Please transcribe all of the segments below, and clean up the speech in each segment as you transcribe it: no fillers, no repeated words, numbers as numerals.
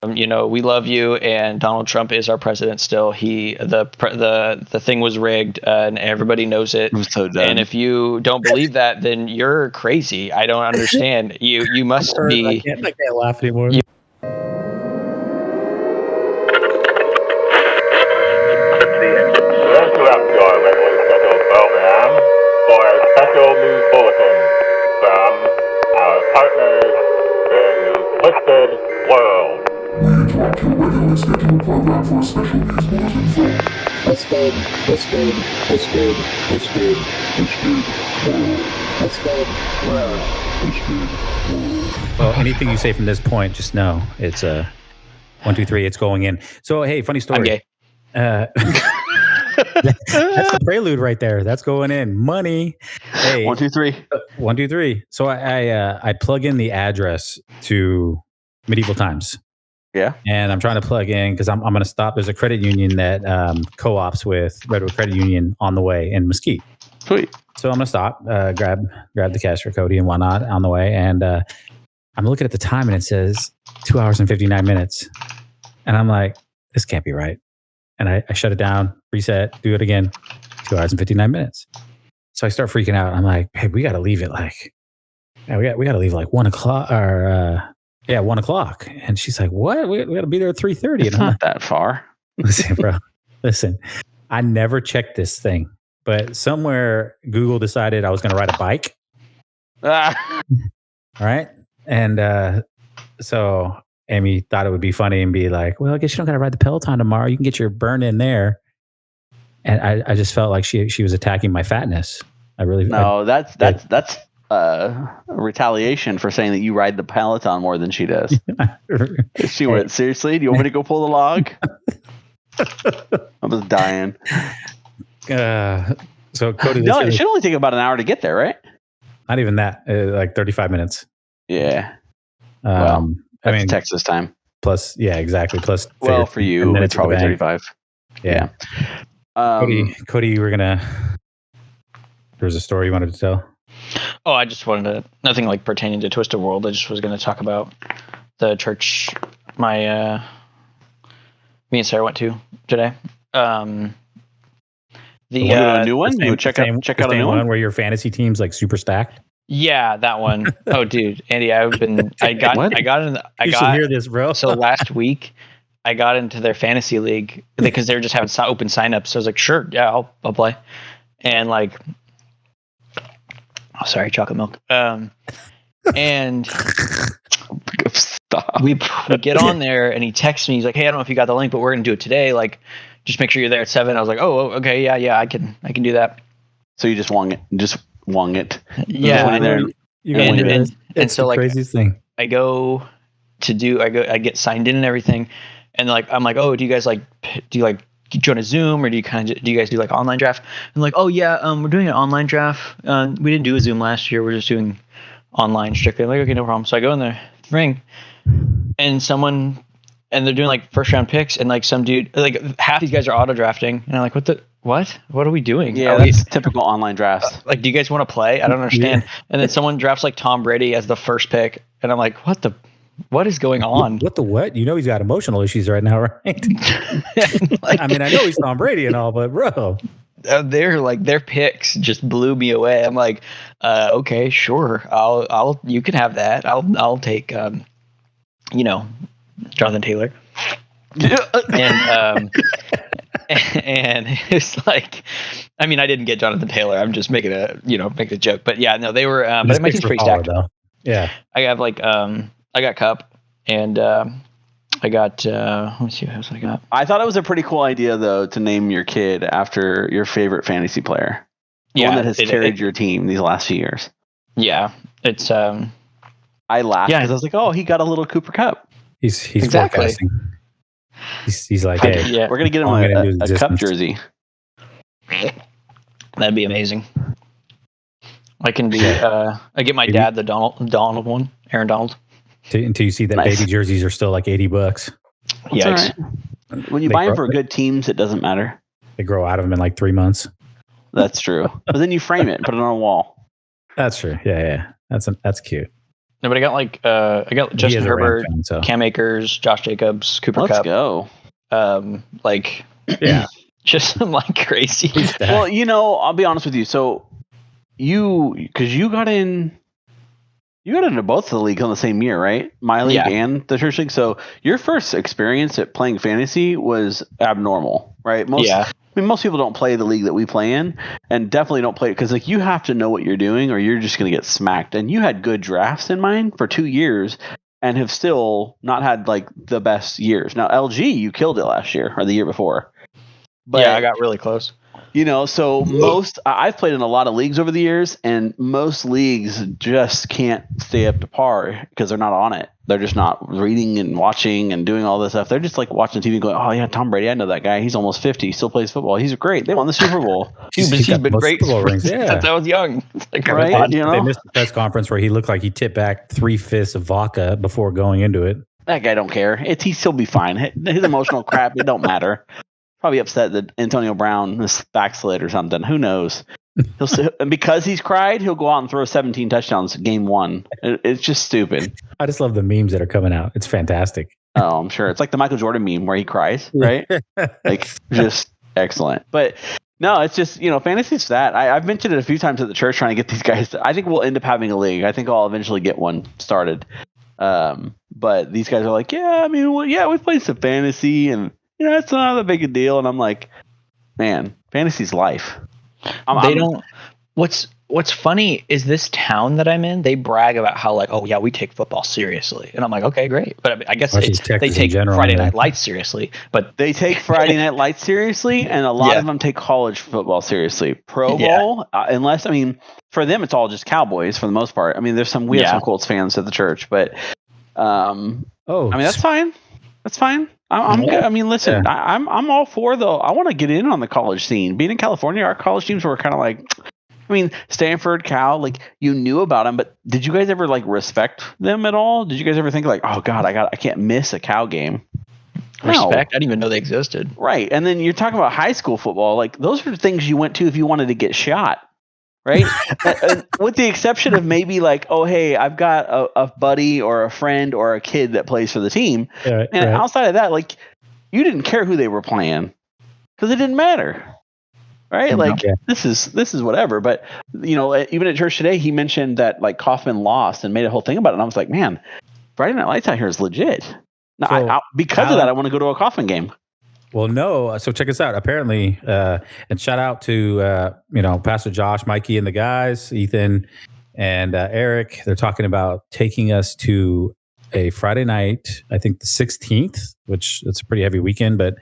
We love you, and Donald Trump is our president still. The thing was rigged, and everybody knows it. I'm so done. And if you don't believe that, then you're crazy. I don't understand. You must be. I can't laugh anymore. Interrupt your regularly scheduled program for a special news bulletin from our partners in the Twisted World. We interrupt your regularly scheduled program for a special news bulletin from Twisted World. Well, anything you say from this point, just know it's 1, 2, 3. It's going in. So, hey, funny story. I'm gay. That's the prelude right there. That's going in. Money. Hey, 1, 2, 3. 1, 2, 3. So I plug in the address to medieval times. Yeah. And I'm trying to plug in because I'm going to stop. There's a credit union that co-ops with Redwood Credit Union on the way in Mesquite. Sweet. So I'm going to stop, grab the cash for Cody and whatnot on the way. And I'm looking at the time and it says 2 hours and 59 minutes. And I'm like, this can't be right. And I shut it down, reset, do it again, 2 hours and 59 minutes. So I start freaking out. I'm like, hey, we got to leave it we got to leave like 1 o'clock or 1 o'clock. And she's like, what? We got to be there at 3:30. It's not that far. Listen, bro. Listen, I never checked this thing, but somewhere Google decided I was going to ride a bike. All right. And so Amy thought it would be funny and be like, well, I guess you don't got to ride the Peloton tomorrow. You can get your burn in there. And I just felt like she was attacking my fatness. That's retaliation for saying that you ride the Peloton more than she does. She went, seriously? Do you want me to go pull the log? I was dying. So Cody, no, it should only take about an hour to get there, right? Not even that. Like 35 minutes. Yeah. That's Texas time. Plus, yeah, exactly. Plus, well, for you, it's probably 35. Yeah. Cody, you were gonna. There's a story you wanted to tell. Oh, I just wanted to. Nothing like pertaining to Twisted World. I just was going to talk about the church. Me and Sarah went to today. The new one. You check out a new one where your fantasy team's like super stacked. Yeah, that one. Oh, dude, Andy, I hear this, bro. So last week, I got into their fantasy league because they were just having open signups. So I was like, sure, yeah, I'll play. And like, oh, sorry, chocolate milk. And stop. We get on there, and he texts me. He's like, hey, I don't know if you got the link, but we're gonna do it today. Like, just make sure you're there at 7. I was like, oh, okay, yeah, I can do that. So you just wung it. Yeah, and so like craziest thing. I get signed in and everything, and like I'm like, oh, do you guys join a Zoom, or do you guys do like online draft? And like, oh yeah, we're doing an online draft. We didn't do a Zoom last year. We're just doing online strictly. I'm like, okay, no problem. So I go in the ring, and they're doing like first round picks, and like some dude, like half these guys are auto drafting, and I'm like, what are we doing? Yeah, that's typical online drafts. Like, do you guys want to play? I don't understand. Yeah. And then someone drafts like Tom Brady as the first pick, and I'm like, what is going on? What the what? You know he's got emotional issues right now, right? Like, I mean, I know he's Tom Brady and all, but bro, their picks just blew me away. I'm like, okay, sure, you can have that. I'll take, Jonathan Taylor. And it's like, I mean, I didn't get Jonathan Taylor. I'm just making a joke. But yeah, no, they were. But my team's pretty stacked. Though. Yeah, I have like I got Cup, and I got. Let me see what else I got. I thought it was a pretty cool idea though to name your kid after your favorite fantasy player, one that has carried your team these last few years. Yeah, it's. I laughed because I was like, oh, he got a little Cooper Cup. He's exactly. Forecasting. He's like, hey, yeah. We're gonna get him a Cup jersey. That'd be amazing. I can be. I get my dad the Donald one, Aaron Donald. Until you see that baby jerseys are still like $80. Yeah. Right. When you buy them for good teams, it doesn't matter. They grow out of them in like 3 months. That's true. But then you frame it and put it on a wall. That's true. Yeah. That's cute. No, but I got I got He Justin is a Rams Herbert, fan, so. Cam Akers, Josh Jacobs, Cooper Let's Kupp. go. Yeah. Just some crazy. Well, I'll be honest with you. So because you got into both of the leagues on the same year, right? My league and the church league. So your first experience at playing fantasy was abnormal, right? Most people don't play the league that we play in, and definitely don't play it because you have to know what you're doing, or you're just going to get smacked. And you had good drafts in mind for 2 years, and have still not had the best years. Now LG, you killed it last year or the year before. But I got really close. So I've played in a lot of leagues over the years, and most leagues just can't stay up to par because they're not on it. They're just not reading and watching and doing all this stuff. They're just watching TV going, oh yeah, Tom Brady, I know that guy. He's almost 50. He still plays football. He's great. They won the Super Bowl. He's been great since I was young. Right? They missed the press conference where he looked like he tipped back 3 fists of vodka before going into it. That guy don't care. He'll still be fine. His emotional crap, it don't matter. Probably upset that Antonio Brown is backslid or something. Who knows? And because he's cried, he'll go out and throw 17 touchdowns game 1. It's just stupid. I just love the memes that are coming out. It's fantastic. Oh, I'm sure. It's like the Michael Jordan meme where he cries, right? Just excellent. But no, it's just, fantasy's that. I've mentioned it a few times at the church trying to get these guys. I think we'll end up having a league. I think I'll eventually get one started. But these guys are like, we played some fantasy and, it's not that big a deal. And I'm like, man, fantasy's life. What's funny is this town that I'm in, they brag about how we take football seriously. And I'm like, okay, great. But I guess they take Friday Night Lights seriously. But they take Friday Night Lights seriously, and a lot of them take college football seriously. Pro Bowl, unless, for them, it's all just Cowboys for the most part. We have some Colts fans at the church, but that's fine. That's fine. I'm good. Listen, I'm all for I want to get in on the college scene. Being in California, our college teams were kind of Stanford, Cal, you knew about them, but did you guys ever respect them at all? Did you guys ever think oh God, I can't miss a Cal game? Respect? I didn't even know they existed. Right. And then you're talking about high school football. Those are things you went to if you wanted to get shot. Right. With the exception of maybe hey, I've got a buddy or a friend or a kid that plays for the team. Outside of that, you didn't care who they were playing because it didn't matter. Right. This is whatever. But, even at church today, he mentioned that Kaufman lost and made a whole thing about it. And I was like, man, Friday Night Lights out here is legit. Now, because of that, I want to go to a Kaufman game. Well, no. So check us out. Apparently, and shout out to Pastor Josh, Mikey, and the guys, Ethan and Eric. They're talking about taking us to a Friday night. I think the 16th, which it's a pretty heavy weekend, but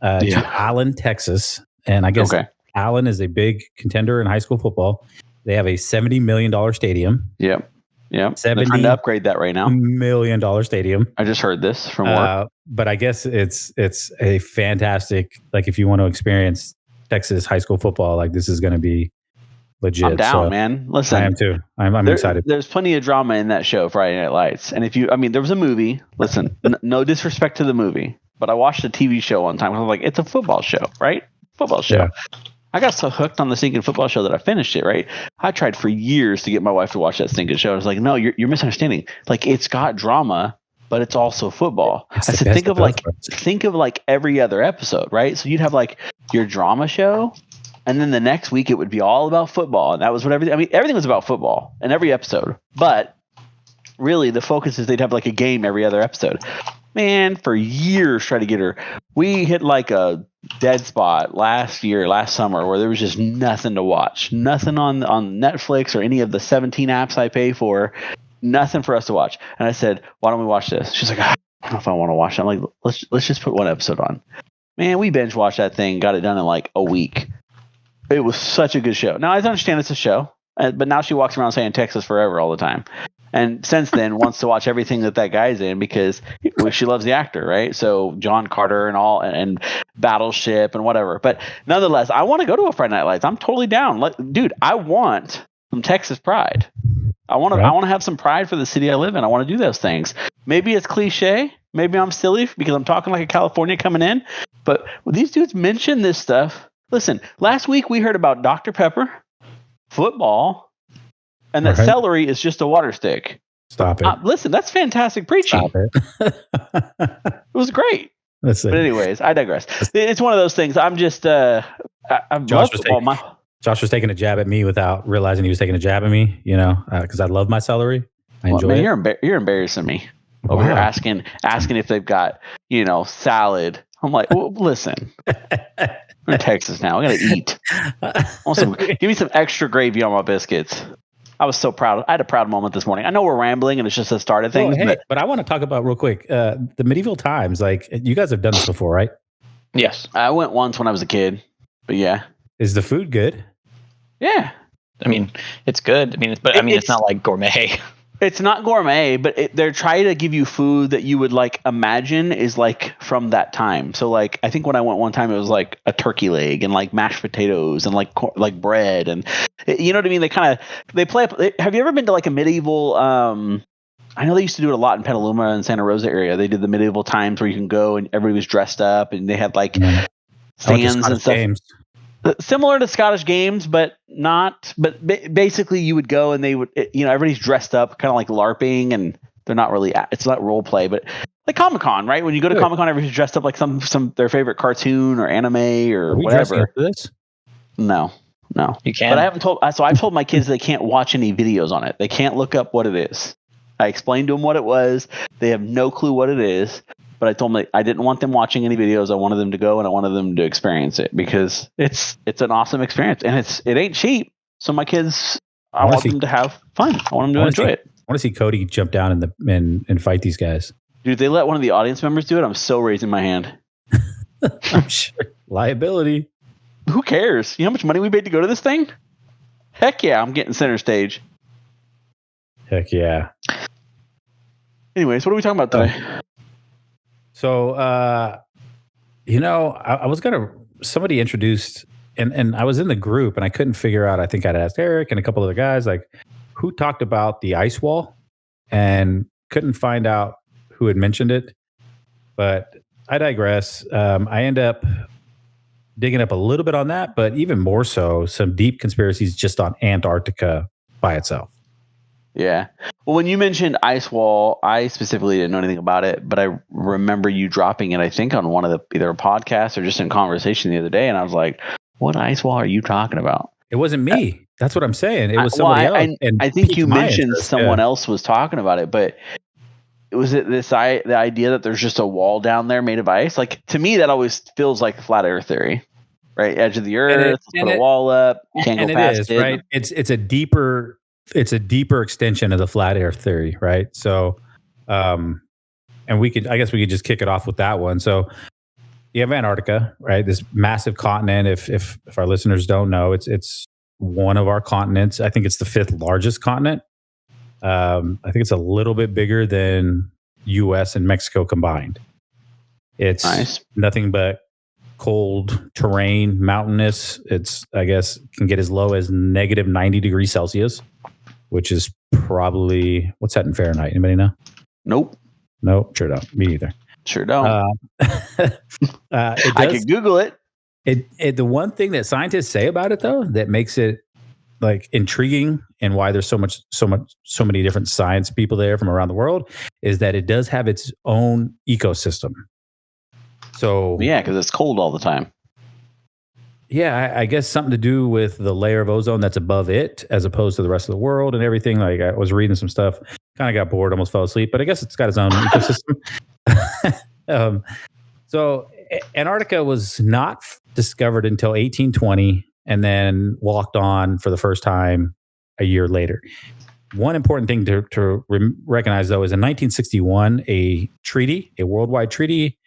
to Allen, Texas, and I guess Allen is a big contender in high school football. They have a $70 million stadium. Yep. Yeah, they're trying to upgrade that right now. $1 million stadium. I just heard this from work. But I guess it's a fantastic, if you want to experience Texas high school football, this is going to be legit. I'm down, man. Listen, I am too. I'm excited. There's plenty of drama in that show, Friday Night Lights. And there was a movie. Listen, no disrespect to the movie, but I watched a TV show one time. I was like, it's a football show, right? Football show. Yeah. I got so hooked on the stinking football show that I finished it, right? I tried for years to get my wife to watch that stinking show. I was like, no, you're misunderstanding. It's got drama, but it's also football. I said, think of every other episode, right? So you'd have your drama show, and then the next week it would be all about football. And that was what everything was about football in every episode. But really the focus is they'd have a game every other episode. Man, for years try to get her. We hit a dead spot last summer where there was just nothing to watch. Nothing on Netflix or any of the 17 apps I pay for. Nothing for us to watch. And I said, why don't we watch this? She's like, I don't know if I want to watch it. I'm like, let's just put one episode on. Man, we binge watched that thing, got it done in a week. It was such a good show. Now, I understand it's a show, but now she walks around saying Texas forever all the time. And since then wants to watch everything that guy's in because she loves the actor, right? So John Carter and all and Battleship and whatever. But nonetheless, I want to go to a Friday Night Lights. I'm totally down. Dude, I want some Texas pride. I want to have some pride for the city I live in. I want to do those things. Maybe it's cliche. Maybe I'm silly because I'm talking like a California coming in. But when these dudes mention this stuff, listen, last week we heard about Dr. Pepper, football, and that celery is just a water stick. Stop it. Listen, that's fantastic preaching. Stop it. It was great. Let's see. But anyways, I digress. It's one of those things. I'm just I'm Josh was taking a jab at me without realizing he was taking a jab at me, because I love my celery. I enjoy it. You're embarrassing me over here asking if they've got, salad. I'm like, well, listen, we're in Texas now. I got to eat. Give me some extra gravy on my biscuits. I was so proud. I had a proud moment this morning. I know we're rambling and it's just the start of things. But I want to talk about real quick, the medieval times. Like, you guys have done this before, right? Yes. I went once when I was a kid, but yeah. Is the food good? Yeah. I mean, it's good. I mean, it's not like gourmet. It's not gourmet, but they're trying to give you food that you would like imagine is like from that time. So like, I think when I went one time, it was like a turkey leg and like mashed potatoes and like bread and you know what I mean. They play up. Have you ever been to like a medieval? I know they used to do it a lot in Petaluma and Santa Rosa area. They did the medieval times where you can go and everybody was dressed up and they had like stands and stuff. Games. Similar to Scottish games, but not. But basically, you would go and they would, everybody's dressed up, kind of like LARPing, and they're not really. It's not role play, but like Comic-Con, right? When you go to Comic-Con, everybody's dressed up like some their favorite cartoon or anime or whatever. This? No, you can't. But I haven't told. So I've told my kids they can't watch any videos on it. They can't look up what it is. I explained to them what it was. They have no clue what it is. But I told them I didn't want them watching any videos. I wanted them to go and I wanted them to experience it because it's an awesome experience and it ain't cheap. So my kids, I want them to have fun. I want them to enjoy it. I want to see Cody jump down and fight these guys. Dude, they let one of the audience members do it. I'm so raising my hand. I'm sure. Liability. Who cares? You know how much money we paid to go to this thing? Heck yeah, I'm getting center stage. Heck yeah. Anyways, what are we talking about today? So, I was somebody introduced, and I was in the group and I couldn't figure out, I think I'd asked Eric and a couple of the guys, like, who talked about the ice wall and couldn't find out who had mentioned it. But I digress. I end up digging up a little bit on that, but even more so, some deep conspiracies just on Antarctica by itself. Yeah. Well, when you mentioned ice wall, I specifically didn't know anything about it, but I remember you dropping it, I think, on one of the either a podcast or just in conversation the other day. And I was like, what ice wall are you talking about? It wasn't me. That's what I'm saying. It was somebody else. And I think you mentioned someone else was talking about it, but was it the idea that there's just a wall down there made of ice? Like, to me, that always feels like the flat earth theory, right? Edge of the earth, put a wall up, can't go past it. Right? It's a deeper extension of the flat earth theory, right? So, and I guess we could just kick it off with that one. So you have Antarctica, right? This massive continent. If our listeners don't know, it's one of our continents. I think it's the 5th largest continent. I think it's a little bit bigger than US and Mexico combined. It's nothing but cold terrain, mountainous. It's, I guess, can get as low as negative 90 degrees Celsius, which is probably, what's that in Fahrenheit? Anybody know? Nope. Sure don't. Me either. Sure don't. I could Google it. The one thing that scientists say about it, though, that makes it like intriguing and why there's so many different science people there from around the world is that it does have its own ecosystem. So yeah, because it's cold all the time. Yeah, I guess something to do with the layer of ozone that's above it as opposed to the rest of the world and everything. Like, I was reading some stuff, kind of got bored, almost fell asleep, but I guess it's got its own ecosystem. So Antarctica was not discovered until 1820 and then walked on for the first time a year later. One important thing to recognize, though, is in 1961, a worldwide treaty,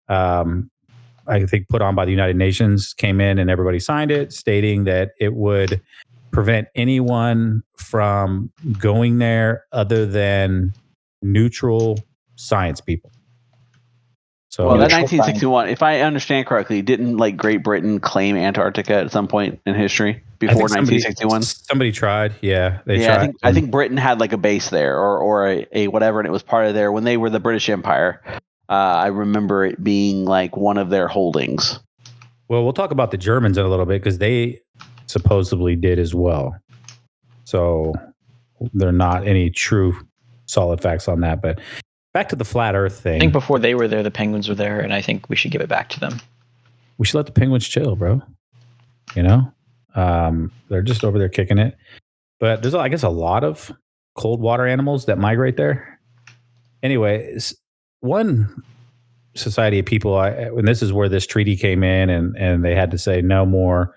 I think put on by the United Nations, came in and everybody signed it, stating that it would prevent anyone from going there other than neutral science people. So, well, that 1961, if I understand correctly, didn't like Great Britain claim Antarctica at some point in history before 1961? Somebody tried. Yeah, they tried. I think Britain had like a base there or a whatever, and it was part of their, when they were the British Empire. I remember it being like one of their holdings. Well, we'll talk about the Germans in a little bit because they supposedly did as well. So they're not any true solid facts on that. But back to the flat Earth thing. I think before they were there, the penguins were there, and I think we should give it back to them. We should let the penguins chill, bro. You know, they're just over there kicking it. But there's, I guess, a lot of cold water animals that migrate there. Anyway, one society of people, and this is where this treaty came in, and they had to say no more,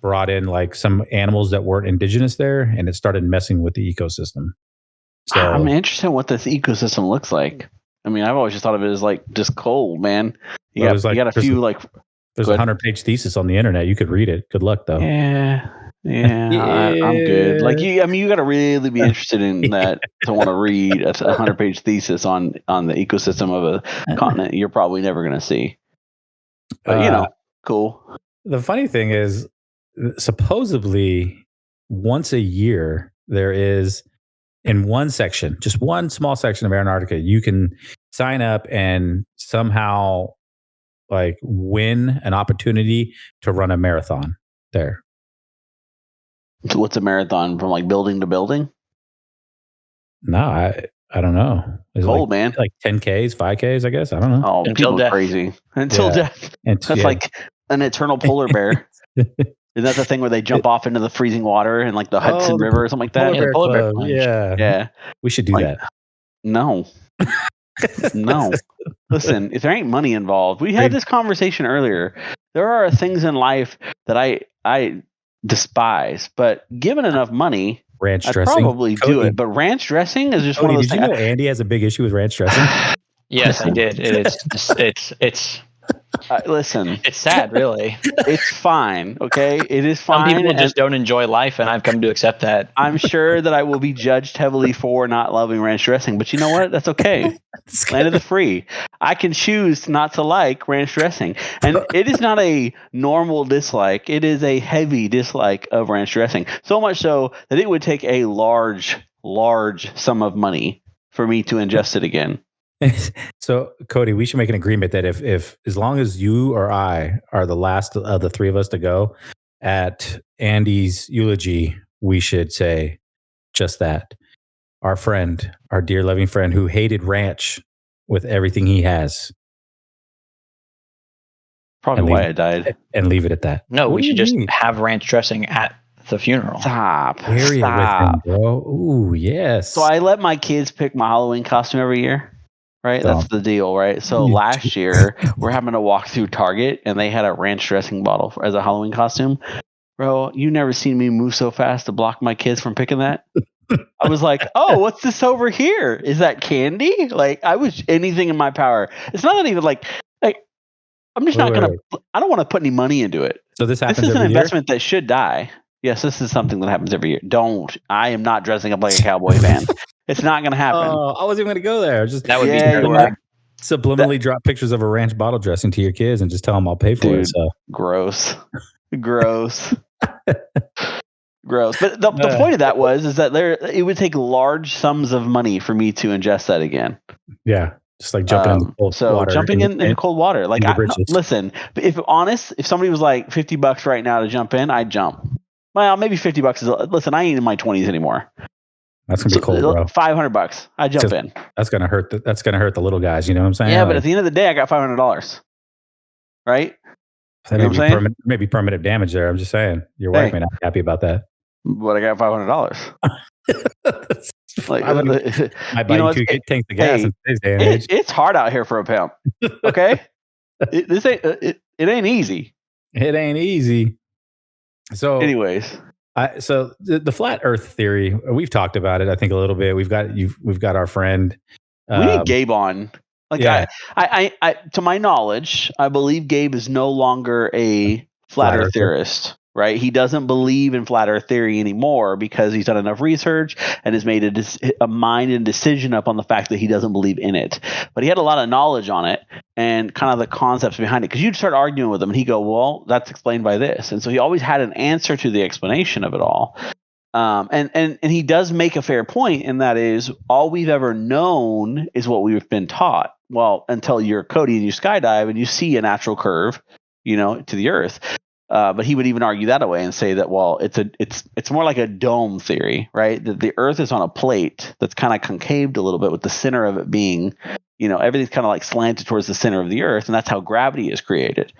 brought in like some animals that weren't indigenous there, and it started messing with the ecosystem. So I'm interested in what this ecosystem looks like. I mean, I've always just thought of it as like just cold, man. You got a few like. There's a 100-page thesis on the internet. You could read it. Good luck, though. Yeah. I'm good. Like you got to really be interested in that to want to read a 100-page thesis on the ecosystem of a continent you're probably never going to see. But cool. The funny thing is, supposedly once a year there is, in one section, just one small section of Antarctica, you can sign up and somehow like win an opportunity to run a marathon there. So what's a marathon, from like building to building? No, I don't know. Is cold, man. Like 10Ks, 5Ks, I guess. I don't know. Oh, until death. Crazy. Until death. That's like an eternal polar bear. Isn't that the thing where they jump off into the freezing water in like the Hudson River or something like that? Polar bear yeah. We should do that. No. No. Listen, if there ain't money involved, we had this conversation earlier. There are things in life that I despise, but given enough money, ranch I'd dressing, probably do it. But ranch dressing is just one of those things. Did you know Andy has a big issue with ranch dressing? Yes, I did. It's listen, it's sad, really. It's fine, okay? It is fine. Some people just don't enjoy life, and I've come to accept that. I'm sure that I will be judged heavily for not loving ranch dressing, but you know what? That's okay. Land of the free. I can choose not to like ranch dressing. And it is not a normal dislike. It is a heavy dislike of ranch dressing. So much so that it would take a large sum of money for me to ingest it again. So, Cody, we should make an agreement that if as long as you or I are the last of the three of us to go at Andy's eulogy, we should say just that. Our friend, our dear loving friend who hated ranch with everything he has. Probably why I died. And leave it at that. No, we should just have ranch dressing at the funeral. Stop. With him, bro. Ooh, yes. So I let my kids pick my Halloween costume every year. Right? That's the deal, right? So last year, we're having to walk through Target, and they had a ranch dressing bottle as a Halloween costume. Bro, you never seen me move so fast to block my kids from picking that. I was like, oh, what's this over here? Is that candy? Like, I was anything in my power. It's not even like I'm just not going to, I don't want to put any money into it. So this happens This is an every investment that should die. Yes, this is something that happens every year. I am not dressing up like a cowboy fan. It's not going to happen. Oh, I wasn't even going to go there. Just that would be subliminally drop pictures of a ranch bottle dressing to your kids and just tell them I'll pay for it. So gross. But the point of that is that it would take large sums of money for me to ingest that again. Yeah. Just like jumping in the cold water. Jumping in cold water. Like, listen, if somebody was like $50 right now to jump in, I'd jump. Well, maybe $50 listen, I ain't in my 20s anymore. That's gonna be cold, bro. $500. I jump in. That's gonna hurt the little guys. You know what I'm saying? Yeah, but at the end of the day, I got $500. Right? Maybe permanent damage there. I'm just saying. Your wife may not be happy about that. But I got $500. I buy you 2 tanks of gas in today's day and age. It's hard out here for a pimp. Okay, it ain't easy. It ain't easy. So, anyways. So the flat Earth theory, we've talked about it. I think a little bit. We've got our friend. We need Gabe on. Like, yeah. I to my knowledge, I believe Gabe is no longer a flat Earth theorist. Right? He doesn't believe in flat Earth theory anymore because he's done enough research and has made a mind and decision up on the fact that he doesn't believe in it. But he had a lot of knowledge on it and kind of the concepts behind it. Because you'd start arguing with him and he'd go, well, that's explained by this. And so he always had an answer to the explanation of it all. And he does make a fair point, and that is all we've ever known is what we've been taught. Well, until you're Cody and you skydive and you see a natural curve, to the Earth. But he would even argue that away and say that, well, it's more like a dome theory, right? That the Earth is on a plate that's kind of concaved a little bit, with the center of it being, everything's kind of like slanted towards the center of the Earth, and that's how gravity is created.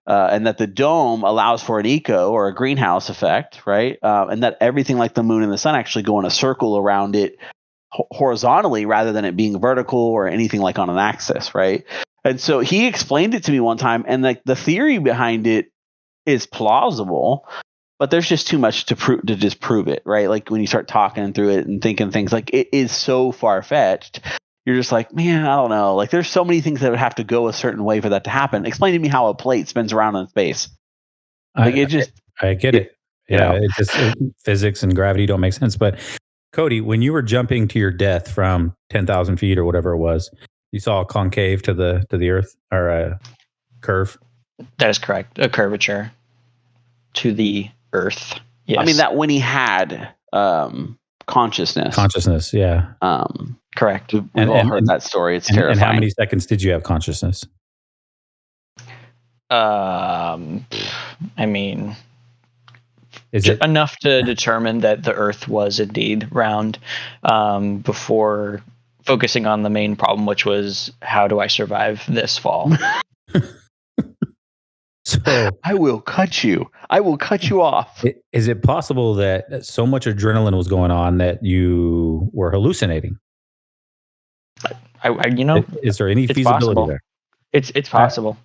And that the dome allows for an eco or a greenhouse effect, right? And that everything like the moon and the sun actually go in a circle around it horizontally rather than it being vertical or anything like on an axis, right? And so he explained it to me one time, and like the theory behind it is plausible, but there's just too much to disprove it, right? Like when you start talking through it and thinking things, like it is so far-fetched, you're just like, man, I don't know. Like there's so many things that would have to go a certain way for that to happen. Explain to me how a plate spins around in space. Like I get it. Yeah, physics and gravity don't make sense. But Cody, when you were jumping to your death from 10,000 feet or whatever it was, you saw a concave to the Earth, or a curve. That is correct. A curvature to the Earth. Yes. I mean, that when he had consciousness. Consciousness, yeah. Correct. We've all heard that story. It's terrifying. And how many seconds did you have consciousness? I mean, is it enough to determine that the Earth was indeed round, before focusing on the main problem, which was how do I survive this fall? So I will cut you. I will cut you off. Is it possible that so much adrenaline was going on that you were hallucinating? Is there any feasibility possible. there? It's possible.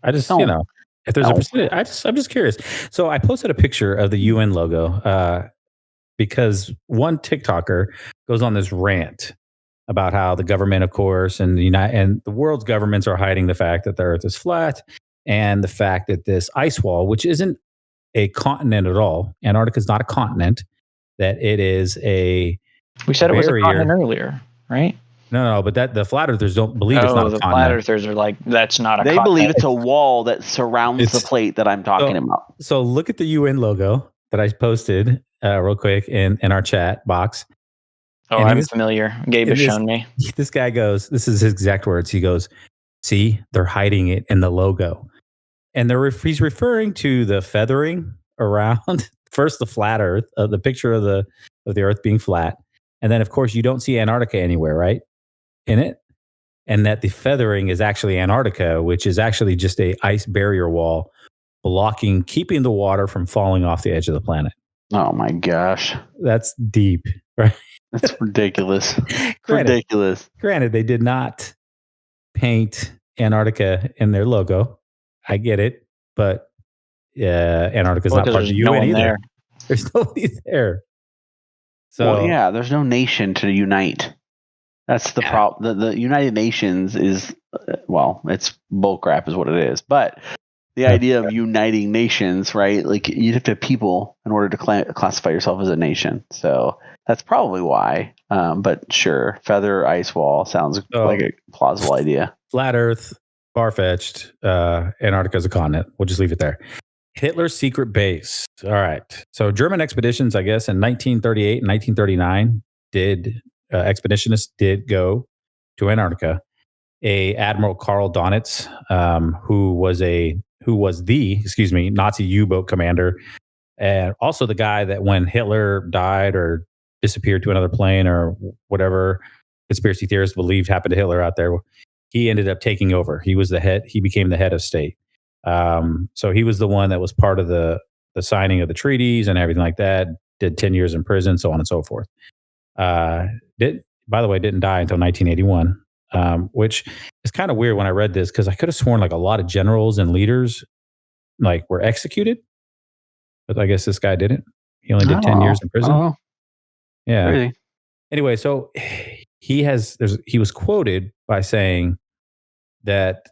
I just, if there's a percentage, I'm just curious. So I posted a picture of the UN logo because one TikToker goes on this rant about how the government, of course, and the world's governments are hiding the fact that the Earth is flat, and the fact that this ice wall, which isn't a continent at all, Antarctica is not a continent, that it is a We said barrier. It was a continent earlier, right? No, but that the flat earthers don't believe it's not a continent. The flat earthers are like, that's not a continent. They believe it's a wall that surrounds the plate that I'm talking about. So look at the UN logo that I posted real quick in our chat box. Oh, and I'm familiar. Gabe has shown me. This guy goes, this is his exact words. He goes, see, they're hiding it in the logo. And he's referring to the feathering around, first the flat Earth, the picture of the Earth being flat. And then, of course, you don't see Antarctica anywhere, right? In it. And that the feathering is actually Antarctica, which is actually just a ice barrier wall keeping the water from falling off the edge of the planet. Oh my gosh. That's deep, right? That's ridiculous. Ridiculous. Granted, they did not paint Antarctica in their logo. I get it, but Antarctica's not part of the UN either. There. There's nobody there. So there's no nation to unite. That's the problem. The United Nations is, it's bullcrap is what it is. But the idea of uniting nations, right? Like you'd have to have people in order to classify yourself as a nation. So that's probably why. But sure, feather ice wall sounds like a plausible idea. Flat Earth, far-fetched. Antarctica is a continent. We'll just leave it there. Hitler's secret base. All right. So German expeditions, I guess, in 1938 and 1939 expeditionists did go to Antarctica. Admiral Karl Donitz, who was the Nazi U-boat commander, and also the guy that when Hitler died or disappeared to another plane or whatever conspiracy theorists believed happened to Hitler out there, he ended up taking over. He was the head. He became the head of state. So he was the one that was part of the signing of the treaties and everything like that. Did 10 years in prison, so on and so forth. By the way, didn't die until 1981, which is kind of weird when I read this because I could have sworn like a lot of generals and leaders like were executed, but I guess this guy didn't. He only did 10 years in prison. Oh, yeah. Really? Anyway, so he was quoted by saying that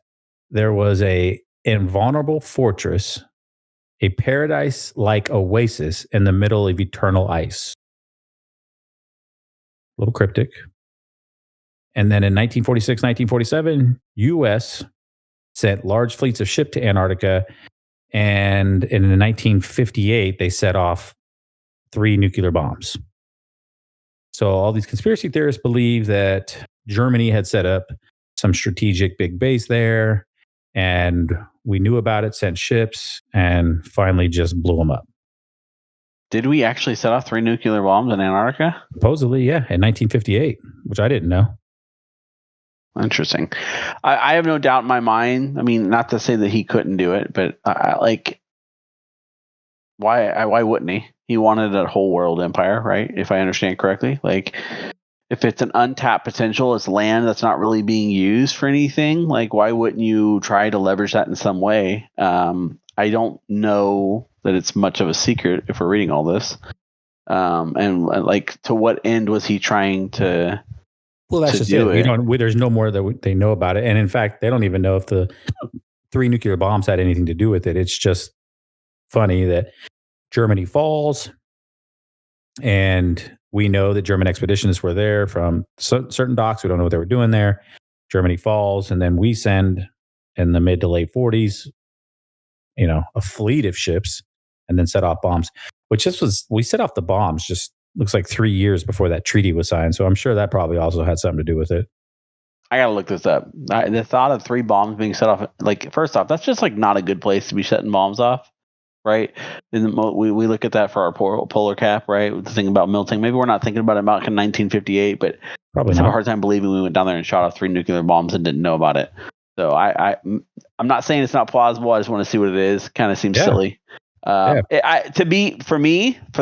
there was a invulnerable fortress, a paradise-like oasis in the middle of eternal ice. A little cryptic. And then in 1946, 1947, U.S. sent large fleets of ships to Antarctica. And in 1958, they set off 3 nuclear bombs. So all these conspiracy theorists believe that Germany had set up some strategic big base there. And We knew about it, sent ships, and finally just blew them up. Did we actually set off 3 nuclear bombs in Antarctica? Supposedly, yeah, in 1958, which I didn't know. Interesting. I have no doubt in my mind. I mean, not to say that he couldn't do it, but why wouldn't he? He wanted a whole world empire, right? If I understand correctly. Like, if it's an untapped potential, it's land that's not really being used for anything. Like, why wouldn't you try to leverage that in some way? I don't know that it's much of a secret if we're reading all this. And like, to what end was he trying to? Well, that's just it. There's no more that they know about it, and in fact, they don't even know if the 3 nuclear bombs had anything to do with it. It's just funny that Germany falls, and we know that German expeditionists were there from certain docks. We don't know what they were doing there. Germany falls, and then we send in the mid to late 40s, a fleet of ships, and then set off bombs. Which we set off the bombs just looks like 3 years before that treaty was signed. So I'm sure that probably also had something to do with it. I gotta look this up. The thought of 3 bombs being set off, like, first off, that's just like not a good place to be setting bombs off, right? We look at that for our polar cap, right? The thing about melting. Maybe we're not thinking about it back in 1958, but probably I have a hard time believing we went down there and shot off 3 nuclear bombs and didn't know about it. So I'm not saying it's not plausible. I just want to see what it is. Kind of seems silly. For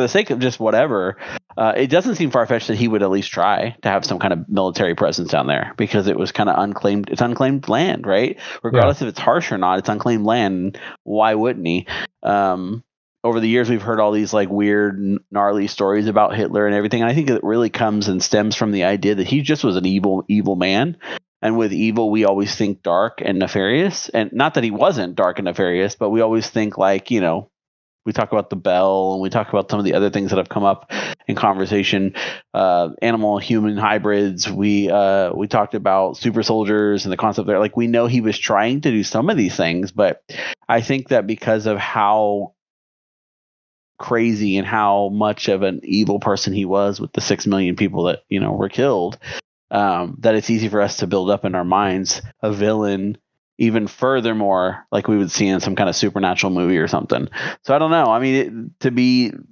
the sake of just whatever, it doesn't seem far-fetched that he would at least try to have some kind of military presence down there, because it was kind of unclaimed. It's unclaimed land, right? Regardless if it's harsh or not, it's unclaimed land. Why wouldn't he? Over the years, we've heard all these like weird, gnarly stories about Hitler and everything. And I think it really comes and stems from the idea that he just was an evil man. And with evil, we always think dark and nefarious. And not that he wasn't dark and nefarious, but we always think like, we talk about the bell, and we talk about some of the other things that have come up in conversation. Animal human hybrids. We talked about super soldiers and the concept there. Like, we know he was trying to do some of these things, but I think that because of how crazy and how much of an evil person he was with the 6 million people that were killed, that it's easy for us to build up in our minds a villain even furthermore, like we would see in some kind of supernatural movie or something. So I don't know. I mean,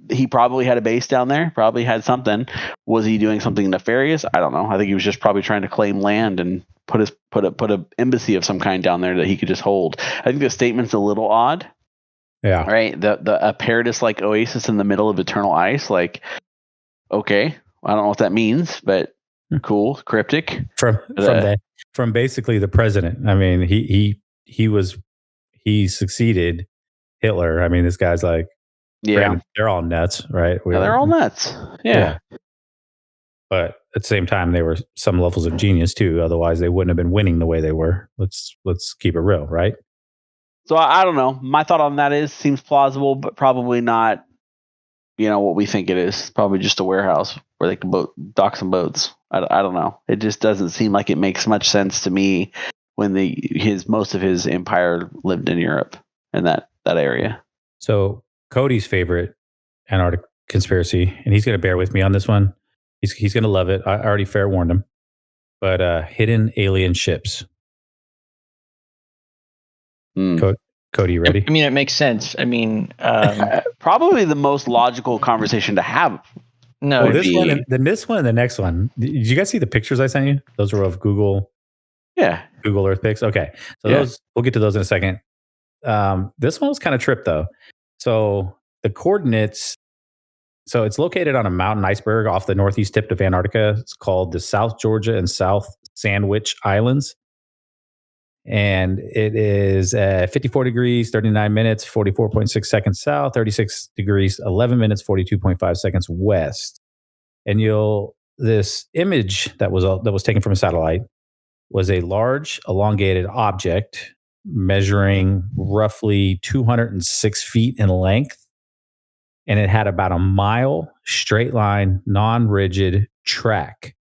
he probably had a base down there, probably had something. Was he doing something nefarious? I don't know. I think he was just probably trying to claim land and put a embassy of some kind down there that he could just hold. I think the statement's a little odd. Yeah. Right. A paradise-like oasis in the middle of eternal ice. Like, okay, I don't know what that means, but cool, cryptic. From basically the president. I mean, he succeeded Hitler. I mean, this guy's like, they're all nuts, right? They're all nuts. Yeah. But at the same time, they were some levels of genius too. Otherwise, they wouldn't have been winning the way they were. Let's keep it real, right? So I don't know. My thought on that seems plausible, but probably not. What we think it is. Probably just a warehouse where they can dock some boats. I don't know. It just doesn't seem like it makes much sense to me when most of his empire lived in Europe and that area. So Cody's favorite Antarctic conspiracy, and he's going to bear with me on this one. He's going to love it. I already fair warned him. But hidden alien ships. Cody, you ready? I mean, it makes sense. I mean, probably the most logical conversation to have. No, this one and the next one. Did you guys see the pictures I sent you? Those were of Google. Yeah. Google Earth pics. Okay. So those, we'll get to those in a second. This one was kind of tripped though. So the coordinates, so it's located on a mountain iceberg off the northeast tip of Antarctica. It's called the South Georgia and South Sandwich Islands. And it is 54 degrees, 39 minutes, 44.6 seconds south, 36 degrees, 11 minutes, 42.5 seconds west. And this image that was taken from a satellite was a large elongated object measuring roughly 206 feet in length. And it had about a mile straight line, non-rigid track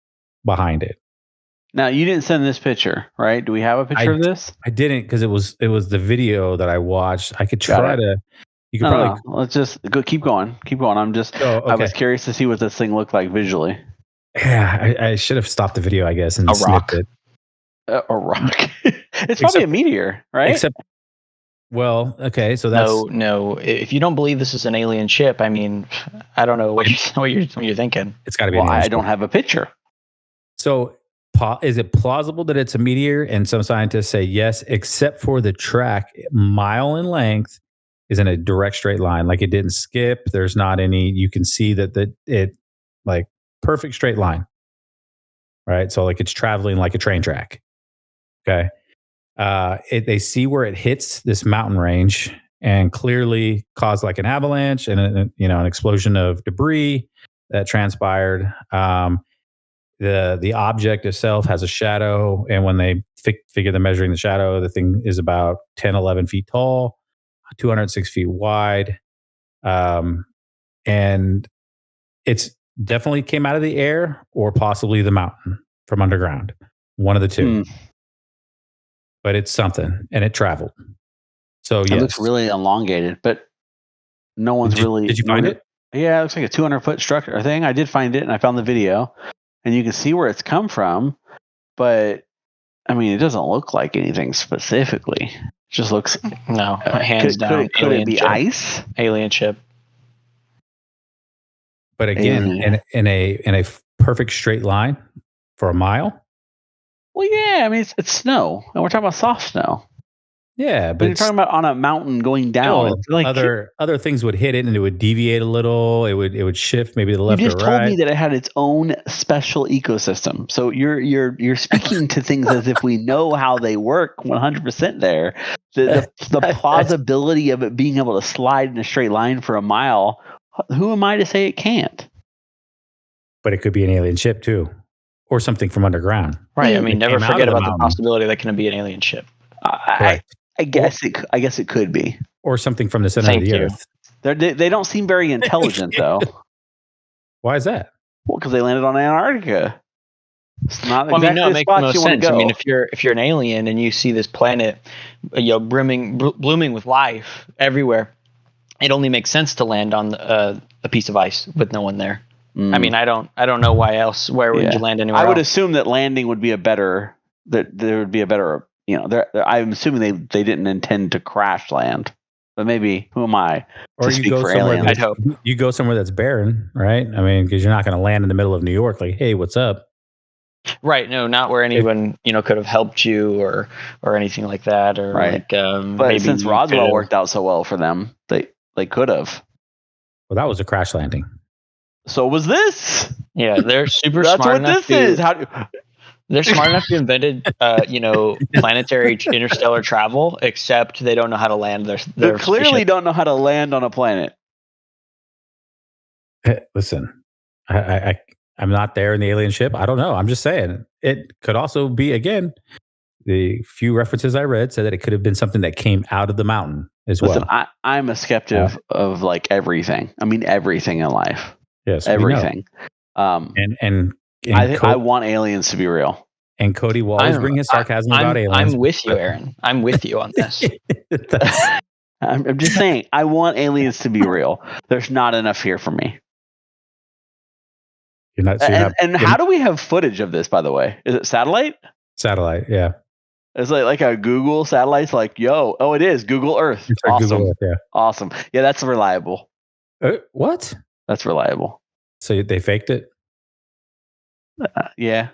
behind it. Now, you didn't send this picture, right? Do we have a picture of this? I didn't, because it was the video that I watched. I could try to. You could probably. No. Let's just go. Keep going. I'm just. Oh, okay. I was curious to see what this thing looked like visually. Yeah, I should have stopped the video, I guess, and snipped it. A rock. It's probably a meteor, right? Well, okay, so that's No. If you don't believe this is an alien ship, I mean, I don't know what you're thinking. it's got to be. Well, an alien I ship. don't have a picture. So, is it plausible that it's a meteor? And some scientists say yes, except for the track, mile in length, is in a direct straight line. Like it didn't skip. There's not any. You can see that it like perfect straight line, right? So like it's traveling like a train track. Okay. They see where it hits this mountain range and clearly caused like an avalanche and an explosion of debris that transpired. The object itself has a shadow, and when they figure they're measuring the shadow, the thing is about 10, 11 feet tall, 206 feet wide, and it's definitely came out of the air or possibly the mountain from underground, one of the two. But it's something, and it traveled. So It looks really elongated, but no one's really. Did you find it? Yeah, it looks like a 200-foot structure thing. I did find it, and I found the video, and you can see where it's come from. But I mean, it doesn't look like anything specifically. It just looks hands down. Could it be ice? Alien ship. But again, in a perfect straight line for a mile. Well, yeah. I mean, it's snow, and we're talking about soft snow. Yeah, but you're talking about on a mountain going down. It's like other things would hit it, and it would deviate a little. It would shift maybe to the left or right. You just told me that it had its own special ecosystem. So you're speaking to things as if we know how they work 100% there. The plausibility of it being able to slide in a straight line for a mile. Who am I to say it can't? But it could be an alien ship too, or something from underground. Right. I mean, never forget about the possibility that can be an alien ship. I guess it could be, or something from the center of the Earth. They don't seem very intelligent, though. Why is that? Well, because they landed on Antarctica. It's not exactly it makes no sense. I mean, if you're an alien and you see this planet, blooming with life everywhere, it only makes sense to land on a piece of ice with no one there. I mean, I don't know why else. Where would you land anywhere? I would assume that landing would be there would be a better. I'm assuming they didn't intend to crash land, but maybe who am I? Or you go somewhere. I'd hope you go somewhere that's barren, right? I mean, because you're not going to land in the middle of New York. Like, hey, what's up? Right. No, not where anyone could have helped you or anything like that. Or right. But maybe since Roswell worked out so well for them, they could have. Well, that was a crash landing. So was this? Yeah, they're super smart enough. That's what this is. They're smart enough to invented, planetary interstellar travel, except they don't know how to land their They clearly spaceship. Don't know how to land on a planet. Hey, listen, I'm not there in the alien ship. I don't know. I'm just saying it could also be, again, the few references I read said that it could have been something that came out of the mountain as well. I'm a skeptic of like everything. I mean, everything in life. Yes, everything. And I want aliens to be real. And Cody will always bring his sarcasm about aliens. I'm with you, Aaron. I'm with you on this. I'm just saying, I want aliens to be real. There's not enough here for me. And how do we have footage of this, by the way? Is it satellite? Satellite, yeah. It's like a Google satellite's like, it is Google Earth. Awesome. Google Earth, yeah. Awesome. Yeah, that's reliable. What? That's reliable. So they faked it? Yeah.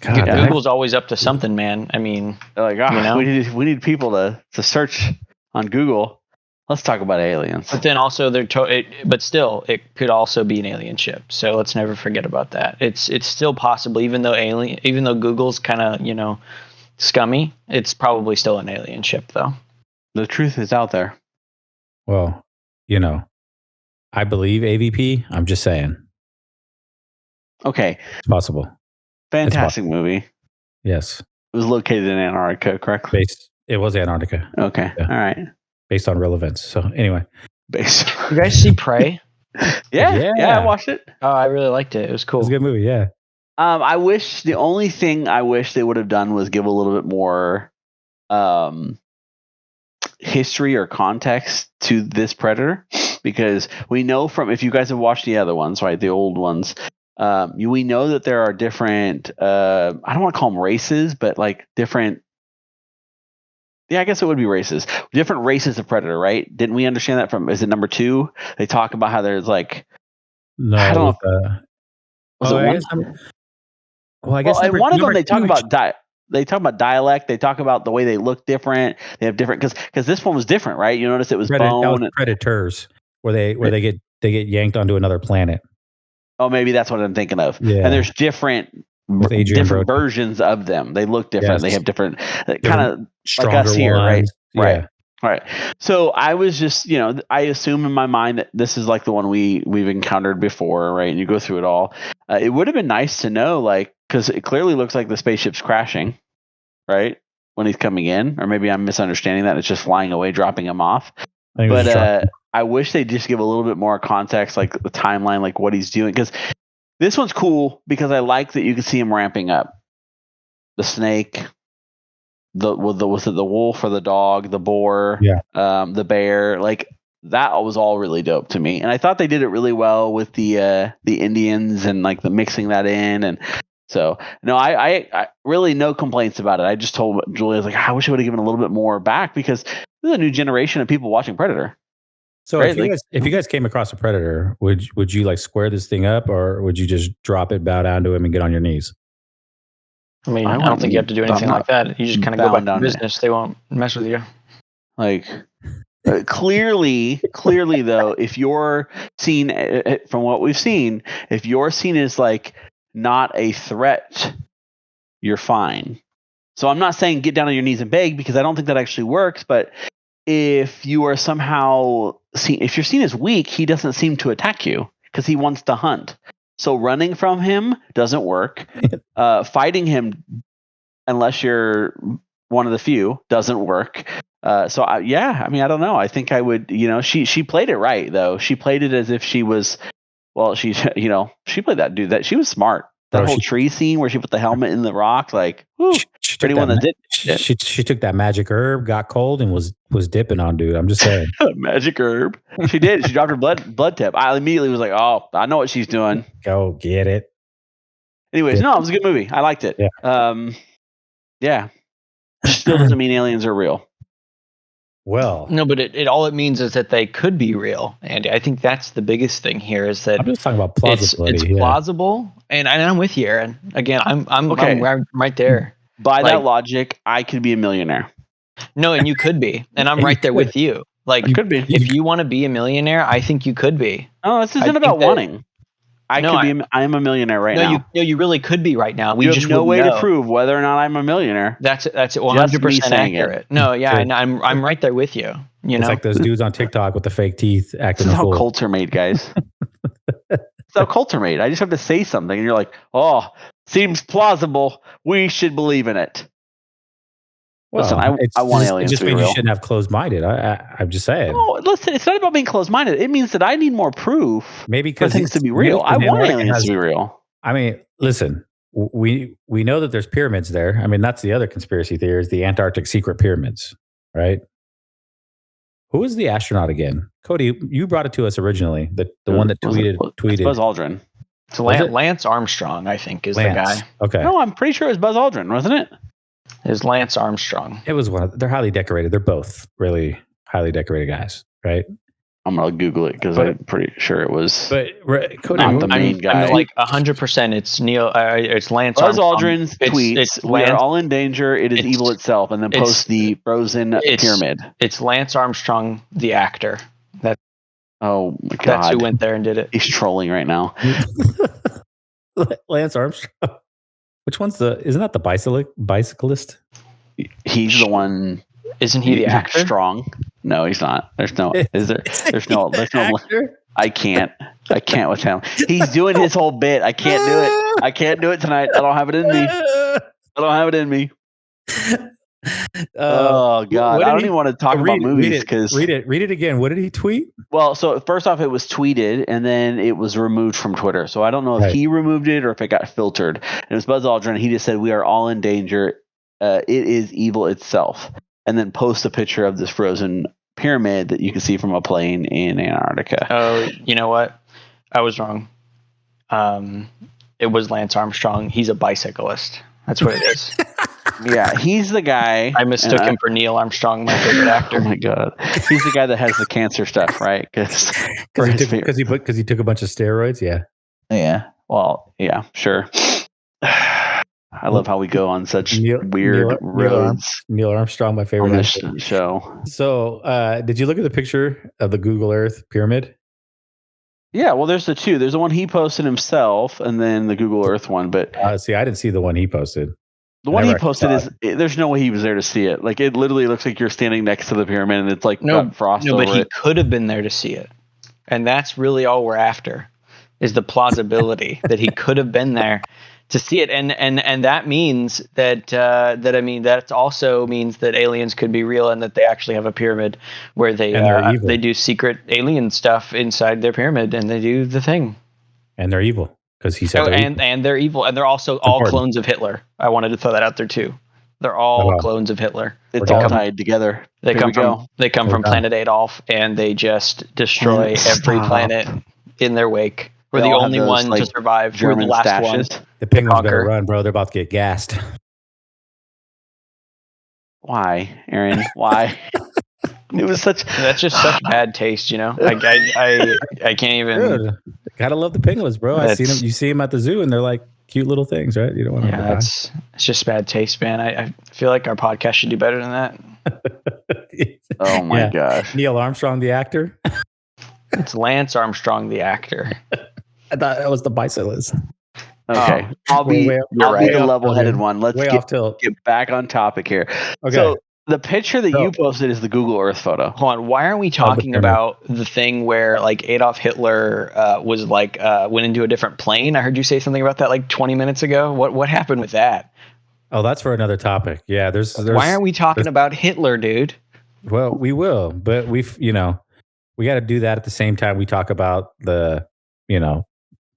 God, Google's always up to something, man. I mean, they're like, we need people to search on Google. Let's talk about aliens. But then also but still, it could also be an alien ship. So let's never forget about that. It's still possible, even though Google's kind of scummy. It's probably still an alien ship, though. The truth is out there. Well, I believe AVP. I'm just saying. Okay. It's possible. Fantastic movie. Yes. It was located in Antarctica, correct? It was Antarctica. Okay. Yeah. All right. Based on real events. So anyway. You guys see Prey? Yeah, I watched it. Oh, I really liked it. It was cool. It was a good movie, yeah. The only thing I wish they would have done was give a little bit more history or context to this predator, because we know from, if you guys have watched the other ones, right, the old ones, we know that there are different, I don't want to call them races, but like different Yeah, I guess it would be races. Different races of predator, right? Didn't we understand that from? Is it number 2? They talk about how there's like. No, I don't know. Was it I one? guess I guess and one of them number they talk two, about They talk about dialect. They talk about the way they look different. They have different because this one was different, right? You notice it was that was bone. predators, where they get yanked onto another planet. Oh, maybe that's what I'm thinking of. Yeah. And there's different versions of them. They look different. Yes. They have different kind of like us here, right? Yeah. Right. Right. So I was just, I assume in my mind that this is like the one we've encountered before, right? And you go through it all. It would have been nice to know, like, because it clearly looks like the spaceship's crashing, right? When he's coming in, or maybe I'm misunderstanding that. It's just flying away, dropping him off. But I wish they'd just give a little bit more context, like the timeline, like what he's doing. Because this one's cool because I like that you can see him ramping up. The snake, the wolf or the dog, the boar, the bear, like that was all really dope to me. And I thought they did it really well with the Indians and like the mixing that in. And so no, I really no complaints about it. I just told Julie, I was like, I wish I would have given a little bit more back because there's a new generation of people watching Predator. So right? if you guys came across a predator, would you like square this thing up, or would you just drop it, bow down to him, and get on your knees? I mean, I don't think you have to do anything like that. You just kind of go back to business. They won't mess with you. Like clearly though, if you're seen from what we've seen, if you're seen as like not a threat, you're fine. So I'm not saying get down on your knees and beg because I don't think that actually works, but if you are somehow seen, if you're seen as weak, he doesn't seem to attack you because he wants to hunt. So running from him doesn't work. Fighting him, unless you're one of the few, doesn't work. I don't know. I think I would, she played it right though. She played it as if she was, she played that dude that she was smart. That whole tree scene where she put the helmet in the rock, like, she took that magic herb, got cold, and was dipping on dude. I'm just saying. Magic herb. She did. She dropped her blood tip. I immediately was like, oh, I know what she's doing. Go get it. Anyways, no, it was a good movie. I liked it. Yeah. Still doesn't mean aliens are real. Well, no, but it all it means is that they could be real, Andy. I think that's the biggest thing here is that I'm just talking about plausibility. It's plausible, and I'm with you, Aaron. Again, I'm okay. I'm right there. By that logic, I could be a millionaire. No, and you could be, and I'm right there with you. Like, could be. If you want to be a millionaire, I think you could be. Oh, this isn't about wanting. I am a millionaire right now. You really could be right now. We just have no way to prove whether or not I'm a millionaire. That's 100% accurate. No, yeah, and I'm right there with you. It's like those dudes on TikTok with the fake teeth acting. This is how cults are made, guys. It's how cults are made. I just have to say something, and you're like, "Oh, seems plausible. We should believe in it." Well, listen, I want aliens to be real. It just means you shouldn't have closed-minded. I'm just saying. No, listen, it's not about being closed-minded. It means that I need more proof for things to be real. I want aliens to be real. I mean, listen, we know that there's pyramids there. I mean, that's the other conspiracy theory is the Antarctic secret pyramids, right? Who is the astronaut again? Cody, you brought it to us originally. The one that tweeted. Buzz Aldrin. It's Lance Armstrong, I think, is the guy. Okay. No, I'm pretty sure it was Buzz Aldrin, wasn't it? Is Lance Armstrong. It was they're highly decorated. They're both really highly decorated guys, right? I'm going to Google it because I'm pretty sure it was Cody, not the main guy. I'm like 100% it's Lance Buzz Armstrong. Aldrin's tweets, we are all in danger, it is evil itself, and then post the frozen pyramid. It's Lance Armstrong, the actor. Oh my God. That's who went there and did it. He's trolling right now. Lance Armstrong. Which one's isn't that the bicyclist? He's the one. Isn't he the actor? Strong? No, he's not. There's no. Is there? There's no. I can't with him. He's doing his whole bit. I can't do it. I can't do it tonight. I don't have it in me. Oh God! I don't even want to talk about movies because read it again. What did he tweet? Well, so first off, it was tweeted and then it was removed from Twitter. So I don't know if he removed it or if it got filtered. And it was Buzz Aldrin. He just said, "We are all in danger. It is evil itself." And then post a picture of this frozen pyramid that you can see from a plane in Antarctica. Oh, you know what? I was wrong. It was Lance Armstrong. He's a bicyclist. That's what it is. Yeah, he's the guy. I mistook him for Neil Armstrong, my favorite actor. Oh my god, he's the guy that has the cancer stuff, right? Because he took a bunch of steroids. Yeah. Yeah. Well, yeah, sure. I love how we go on such weird roads. Neil Armstrong, my favorite on this actor. show. So, did you look at the picture of the Google Earth pyramid? Yeah, well, there's the two. There's the one he posted himself, and then the Google Earth one. But see, I didn't see the one he posted. The one he posted there's no way he was there to see it. Like, it literally looks like you're standing next to the pyramid, and it's like got frost over it. No, but he could have been there to see it, and that's really all we're after, is the plausibility that he could have been there to see it, and that means that also means that aliens could be real, and that they actually have a pyramid where they do secret alien stuff inside their pyramid, and they do the thing. And they're evil. Because he said and they're evil, and they're also all clones of Hitler. I wanted to throw that out there too. They're all clones of Hitler. It's all tied together. They come from Planet Adolf, and they just destroy every planet in their wake. We're the only one to survive. We're the last ones. The penguins better run, bro. They're about to get gassed. Why, Aaron? Why? It was that's just such bad taste, you know. I can't even. Dude, gotta love the penguins, bro. I see them. You see them at the zoo, and they're like cute little things, right? You don't want to. Yeah, it's just bad taste, man. I feel like our podcast should do better than that. Oh my gosh, Neil Armstrong, the actor. It's Lance Armstrong, the actor. I thought that was the bicyclist. Okay, I'll be the level-headed one. Let's get back on topic here. Okay. So the picture that you posted is the Google Earth photo. Hold on, why aren't we talking about the thing where like Adolf Hitler was like went into a different plane? I heard you say something about that like 20 minutes ago. What happened with that? Oh, that's for another topic. Yeah, there's why aren't we talking about Hitler, dude? Well, we will, but we got to do that at the same time we talk about the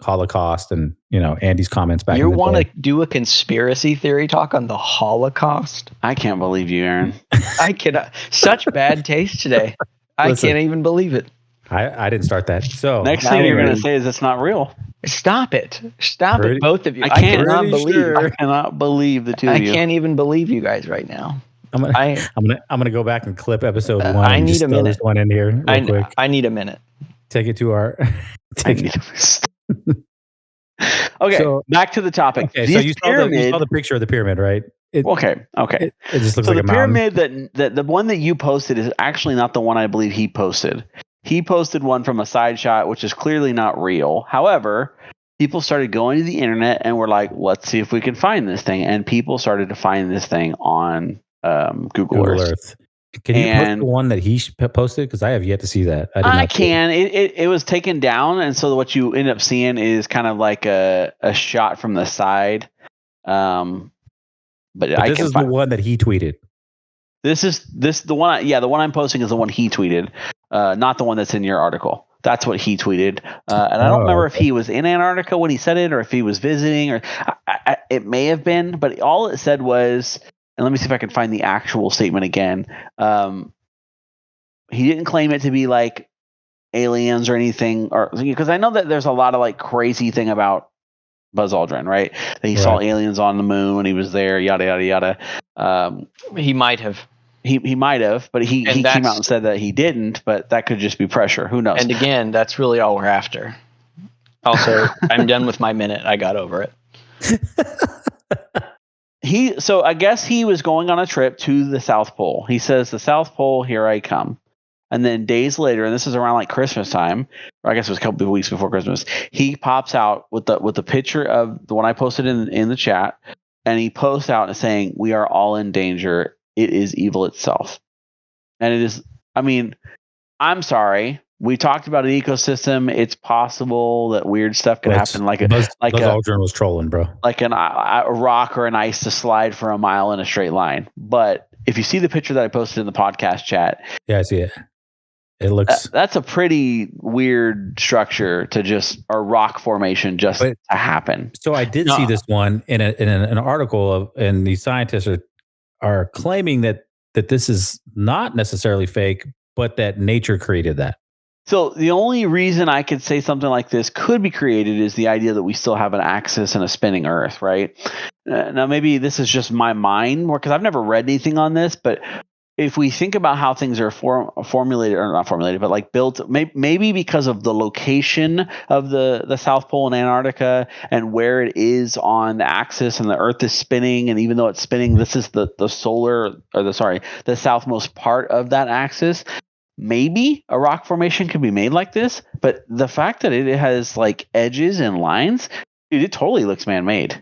Holocaust and Andy's comments back. You want to do a conspiracy theory talk on the Holocaust? I can't believe you, Aaron. I cannot. Such bad taste today. I can't even believe it. I didn't start that. So next thing you're going to say is it's not real. Stop it, both of you. I cannot believe the two of you. I can't even believe you guys right now. I'm gonna go back and clip episode 1. I need a minute. This one in here real quick. I need a minute. Take it to our. Okay, so, back to the topic. Okay, so you saw the picture of the pyramid, right? Okay. It just looks like a pyramid that the one that you posted is actually not the one I believe he posted. He posted one from a side shot, which is clearly not real. However, people started going to the internet and were like, let's see if we can find this thing. And people started to find this thing on Google Earth. Can you post the one that he posted? Because I have yet to see that. I can. It was taken down, and so what you end up seeing is kind of like a shot from the side. But this is the one that he tweeted. The one I'm posting is the one he tweeted, not the one that's in your article. That's what he tweeted, and I don't remember if he was in Antarctica when he said it, or if he was visiting, or it may have been. But all it said was. And let me see if I can find the actual statement again. He didn't claim it to be like aliens or anything, or because I know that there's a lot of like crazy thing about Buzz Aldrin, right? That he saw aliens on the moon when he was there, yada yada yada. He might have. He might have, but he came out and said that he didn't. But that could just be pressure. Who knows? And again, that's really all we're after. Also, I'm done with my minute. I got over it. So I guess he was going on a trip to the South Pole. He says, the South Pole, here I come. And then days later, and this is around like Christmas time, or I guess it was a couple of weeks before Christmas, he pops out with the picture of the one I posted in the chat, and he posts out and saying, we are all in danger. It is evil itself. And it is, I mean, I'm sorry. We talked about an ecosystem. It's possible that weird stuff can happen, Buzz Aldrin was trolling, bro. Like a rock or an ice to slide for a mile in a straight line. But if you see the picture that I posted in the podcast chat, yeah, I see it. It looks that's a pretty weird structure to just a rock formation to happen. So I did see this one in an article and the scientists are claiming that this is not necessarily fake, but that nature created that. So the only reason I could say something like this could be created is the idea that we still have an axis and a spinning Earth, right? Now, maybe this is just my mind, because I've never read anything on this, but if we think about how things are formulated, or not formulated, but like built, maybe because of the location of the South Pole and Antarctica and where it is on the axis, and the Earth is spinning, and even though it's spinning, this is the southmost part of that axis. Maybe a rock formation could be made like this, but the fact that it has like edges and lines, dude, it totally looks man-made.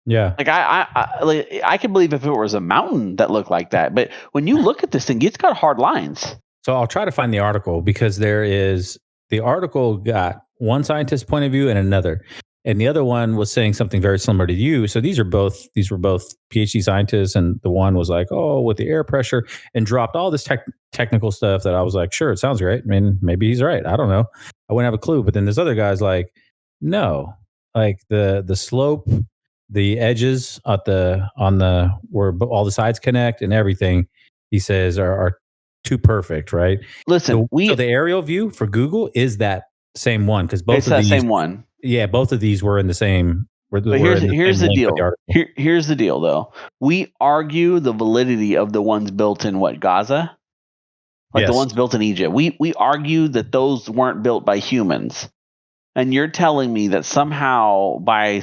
Yeah. Like I could believe if it was a mountain that looked like that, but when you look at this thing, it's got hard lines. So I'll try to find the article, because the article got one scientist's point of view and another. And the other one was saying something very similar to you. So these were both PhD scientists, and the one was like, "Oh, with the air pressure," and dropped all this technical stuff that I was like, "Sure, it sounds great. I mean, maybe he's right. I don't know. I wouldn't have a clue." But then this other guy's like, "No, like the slope, the edges where all the sides connect and everything," he says are too perfect, right? Listen, so the aerial view for Google is that same one, because both it's of that these, same one. Yeah, both of these were in the same. But here's the deal. Here's the deal, though. We argue the validity of the ones built in Gaza, like the ones built in Egypt. We argue that those weren't built by humans, and you're telling me that somehow by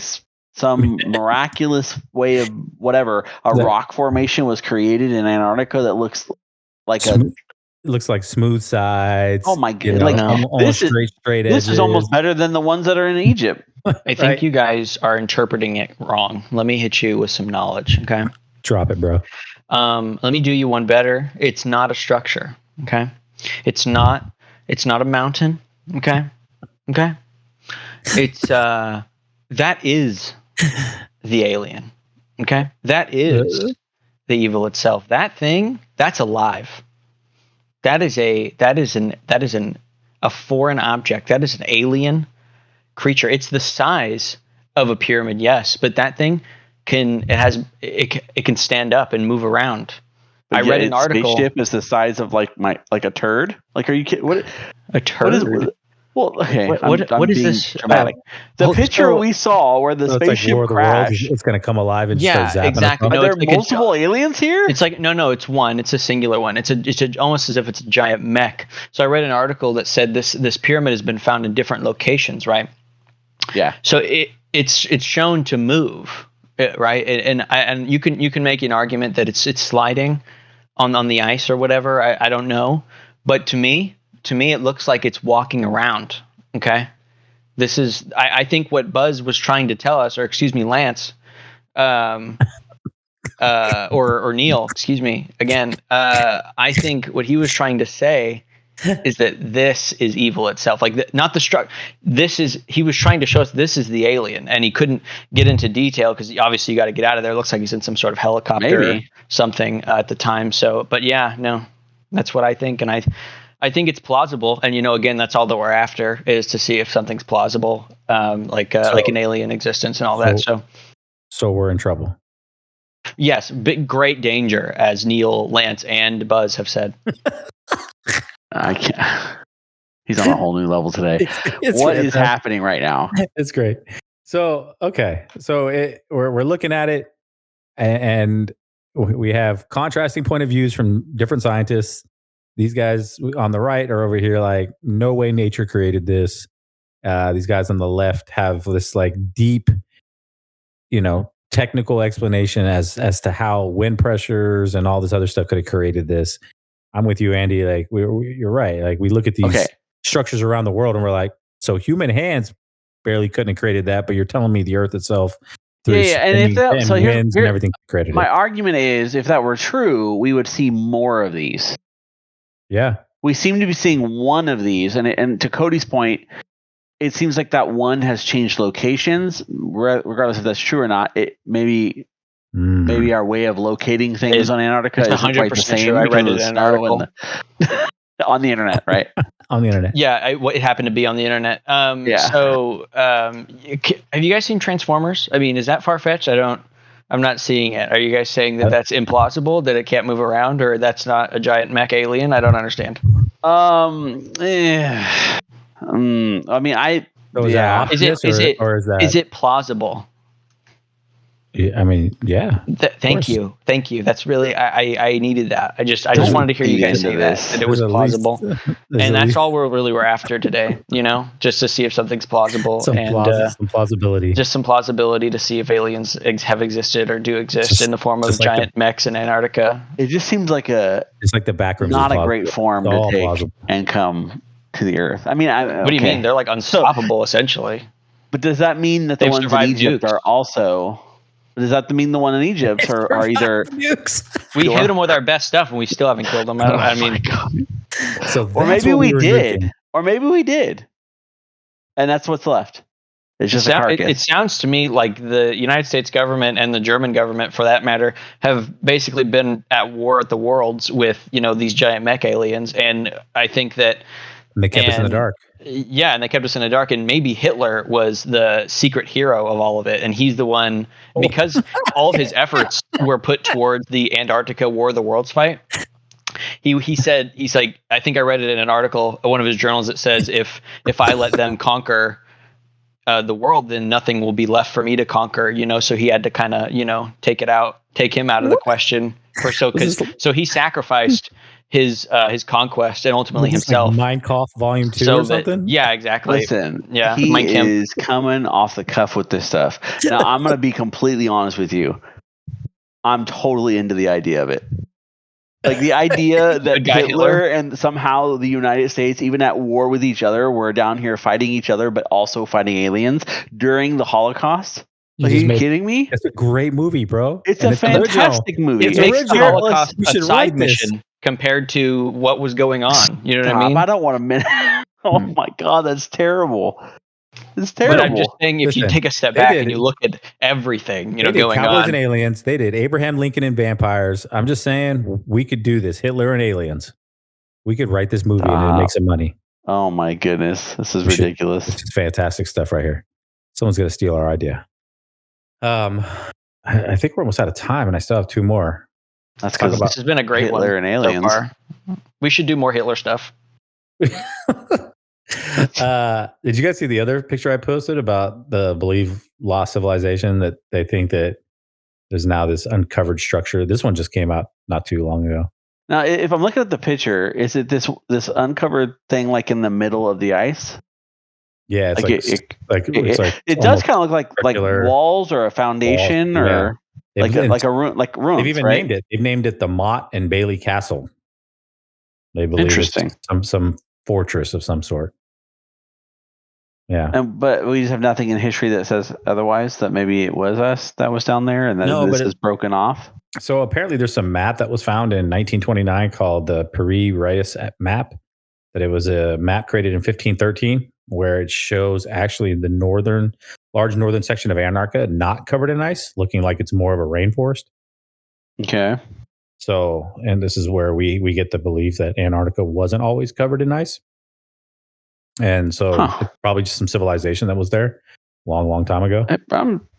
some miraculous way of whatever, rock formation was created in Antarctica that looks like It looks like smooth sides. Oh my god! Almost straight edges. This is almost better than the ones that are in Egypt. I think you guys are interpreting it wrong. Let me hit you with some knowledge. Okay. Drop it, bro. Let me do you one better. It's not a structure. Okay. It's not a mountain. Okay. Okay. It's that is the alien. Okay. That is the evil itself. That thing, that's alive. That is a foreign object. That is an alien creature. It's the size of a pyramid, yes, but that thing can stand up and move around. But I read an article. Spaceship is the size of like a turd. Like, are you kidding? What a turd? Well, okay. What is this? Dramatic. The picture we saw where the spaceship crashed. It's going to come alive and start zapping. Exactly. Are there multiple aliens here? It's like no, it's one. It's a singular one. It's almost as if it's a giant mech. So I read an article that said this pyramid has been found in different locations, right? Yeah. So it's shown to move, right? And you can make an argument that it's sliding on the ice or whatever. I don't know, but to me it looks like it's walking around. Okay, this is I think what Buzz was trying to tell us, or excuse me, Lance, or Neil, excuse me again. I think what he was trying to say is that this is evil itself, like not the structure. He was trying to show us this is the alien, and he couldn't get into detail because obviously you got to get out of there. It looks like he's in some sort of helicopter or something at the time. So, but yeah, no, that's what I think, and I think it's plausible. And again, that's all that we're after, is to see if something's plausible, like an alien existence and all that. So we're in trouble. Yes, great danger, as Neil, Lance, and Buzz have said. I can't. He's on a whole new level today. What is happening right now? It's great. So, okay. So we're looking at it, and we have contrasting point of views from different scientists. These guys on the right are over here like, no way nature created this. These guys on the left have this like deep, technical explanation as to how wind pressures and all this other stuff could have created this. I'm with you, Andy. Like you're right. Like we look at these structures around the world and we're like, so human hands barely couldn't have created that, but you're telling me the Earth itself, and if that, so winds and everything created my it. argument is, if that were true, we would see more of these. Yeah, we seem to be seeing one of these, and to Cody's point, it seems like that one has changed locations, regardless if that's true or not. It maybe our way of locating things on Antarctica is quite the same. True. I read it in an article on the internet, right? On the internet. Yeah, it happened to be on the internet. So, have you guys seen Transformers? I mean, is that far-fetched? I'm not seeing it. Are you guys saying that that's implausible, that it can't move around, or that's not a giant mech alien? I don't understand. I mean, So is yeah. that Is it obvious, or is that? is it plausible? I mean, yeah. Thank you. That's really I needed that. I just wanted to hear you Read guys into say this. that it was There's at plausible. least- there's And at that's least all we're after today, just to see if something's plausible some plausibility. just some plausibility to see if aliens have existed or do exist in the form of just like giant mechs in Antarctica. It just seems like It's like the back rooms. not is a great plausible. form It's to all take plausible. and come to the Earth. I mean, What do you mean? They're like unstoppable, essentially. But does that mean that the They've ones in survived Egypt nukes. are also? Does that mean the one in Egypt are either? Nukes. We Sure. hit them with our best stuff, and we still haven't killed them. I mean, So Or that's maybe what we were did. nuking. Or maybe we did. And that's what's left. It's just a carcass. it sounds to me like the United States government and the German government, for that matter, have basically been at war at the worlds with these giant mech aliens, and I think that. And they kept us in the dark. Yeah, and they kept us in the dark, and maybe Hitler was the secret hero of all of it, and he's the one, because all of his efforts were put towards the Antarctica War of the Worlds fight. He said, he's like, I think I read it in an article, one of his journals, that says if I let them conquer the world, then nothing will be left for me to conquer, so he had to kind of, take him out of the question so he sacrificed his conquest and ultimately himself. Like Minecraft Volume 2 or something? Yeah, exactly. Listen, yeah, he is coming off the cuff with this stuff. Now, I'm going to be completely honest with you. I'm totally into the idea of it. Like the idea that Hitler and somehow the United States, even at war with each other, were down here fighting each other, but also fighting aliens during the Holocaust. Are you kidding me? It's a great movie, bro. It's a fantastic movie. It makes the Holocaust We a should side write this. mission compared to what was going on. You know what I mean? I don't want to. Oh my God, that's terrible. It's terrible. But I'm just saying, if you take a step back and you look at everything, they did going Cowboys on. and aliens. They did Abraham Lincoln and vampires. I'm just saying, we could do this. Hitler and aliens. We could write this movie and make some money. Oh my goodness, this is ridiculous. This is fantastic stuff right here. Someone's going to steal our idea. I think we're almost out of time, and I still have two more. That's because this has been a great Hitler one and aliens. so far. We should do more Hitler stuff. Did you guys see the other picture I posted about the believe lost civilization, that they think that there's now this uncovered structure? This one just came out not too long ago. Now, if I'm looking at the picture, is it this uncovered thing like in the middle of the ice? Yeah, it's it does kind of look like walls or a foundation or like a room, like rooms. They've even named it. They've named it the Mott and Bailey Castle. They believe it's some fortress of some sort. Yeah, but we just have nothing in history that says otherwise. That maybe it was us that was down there, and then this is broken off. So apparently, there's some map that was found in 1929 called the Piri-Reis map. That it was a map created in 1513, where it shows actually the large northern section of Antarctica not covered in ice, looking like it's more of a rainforest. Okay. So, and this is where we get the belief that Antarctica wasn't always covered in ice. And so it's probably just some civilization that was there long time ago.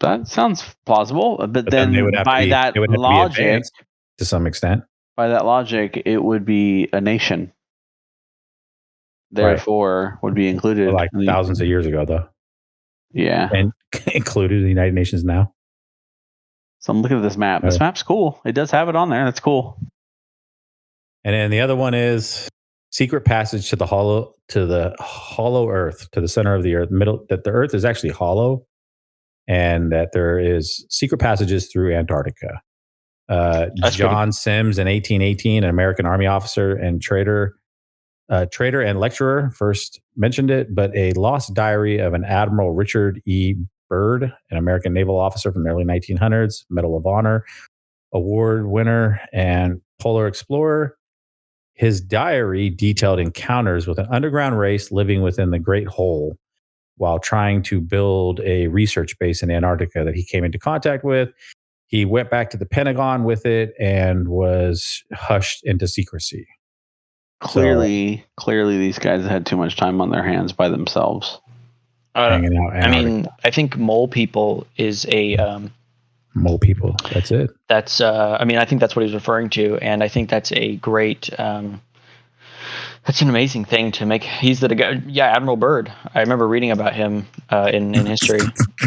That sounds plausible. But then by that logic, to some extent, by that logic, it would be a nation. Therefore, would be included like thousands of years ago, though. Yeah, and included in the United Nations now. So I'm looking at this map. This map's cool. It does have it on there. That's cool. And then the other one is secret passage to the hollow Earth, to the center of the Earth, that the Earth is actually hollow, and that there is secret passages through Antarctica. John Sims in 1818, an American Army officer and trader and lecturer, first mentioned it, but a lost diary of an Admiral Richard E. Byrd, an American naval officer from the early 1900s, Medal of Honor award winner and polar explorer. His diary detailed encounters with an underground race living within the Great Hole while trying to build a research base in Antarctica that he came into contact with. He went back to the Pentagon with it and was hushed into secrecy. Clearly, these guys had too much time on their hands by themselves. Hanging out. I mean, I think mole people is a mole people. That's it. That's I mean, I think that's what he's referring to, and I think that's a great That's an amazing thing to make. He's the guy. Yeah, Admiral Byrd. I remember reading about him in history.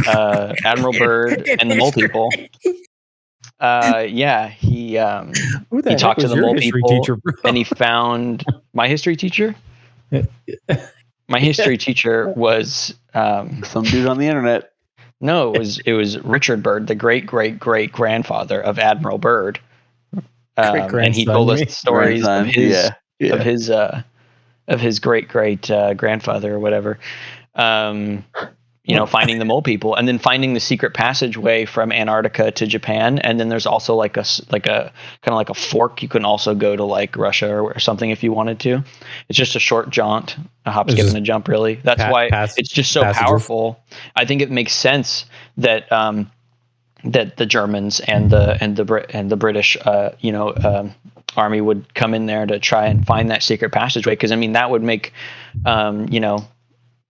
Admiral Byrd and the Mole People. Yeah, he talked to the Mole People, teacher, and he found my history teacher. My history teacher was some dude on the internet. No, it was Richard Byrd, the great grandfather of Admiral Byrd, and he told us stories of his great grandfather or whatever. Finding the Mole People, and then finding the secret passageway from Antarctica to Japan, and then there's also like a kind of like a fork. You can also go to like Russia or something if you wanted to. It's just a short jaunt, a hop, skip, and a jump. Really, that's why it's just so powerful. I think it makes sense that that the Germans and the British army would come in there to try and find that secret passageway, because I mean that would make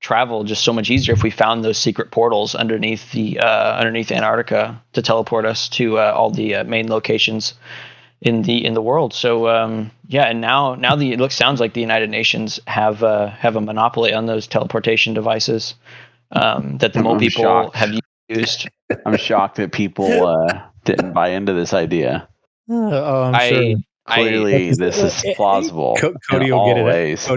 travel just so much easier if we found those secret portals underneath Antarctica to teleport us to all the main locations in the world. So and now sounds like the United Nations have a monopoly on those teleportation devices that the Mole People have used. I'm shocked that people didn't buy into this idea. I'm sure. Clearly, this is plausible. Cody will get it.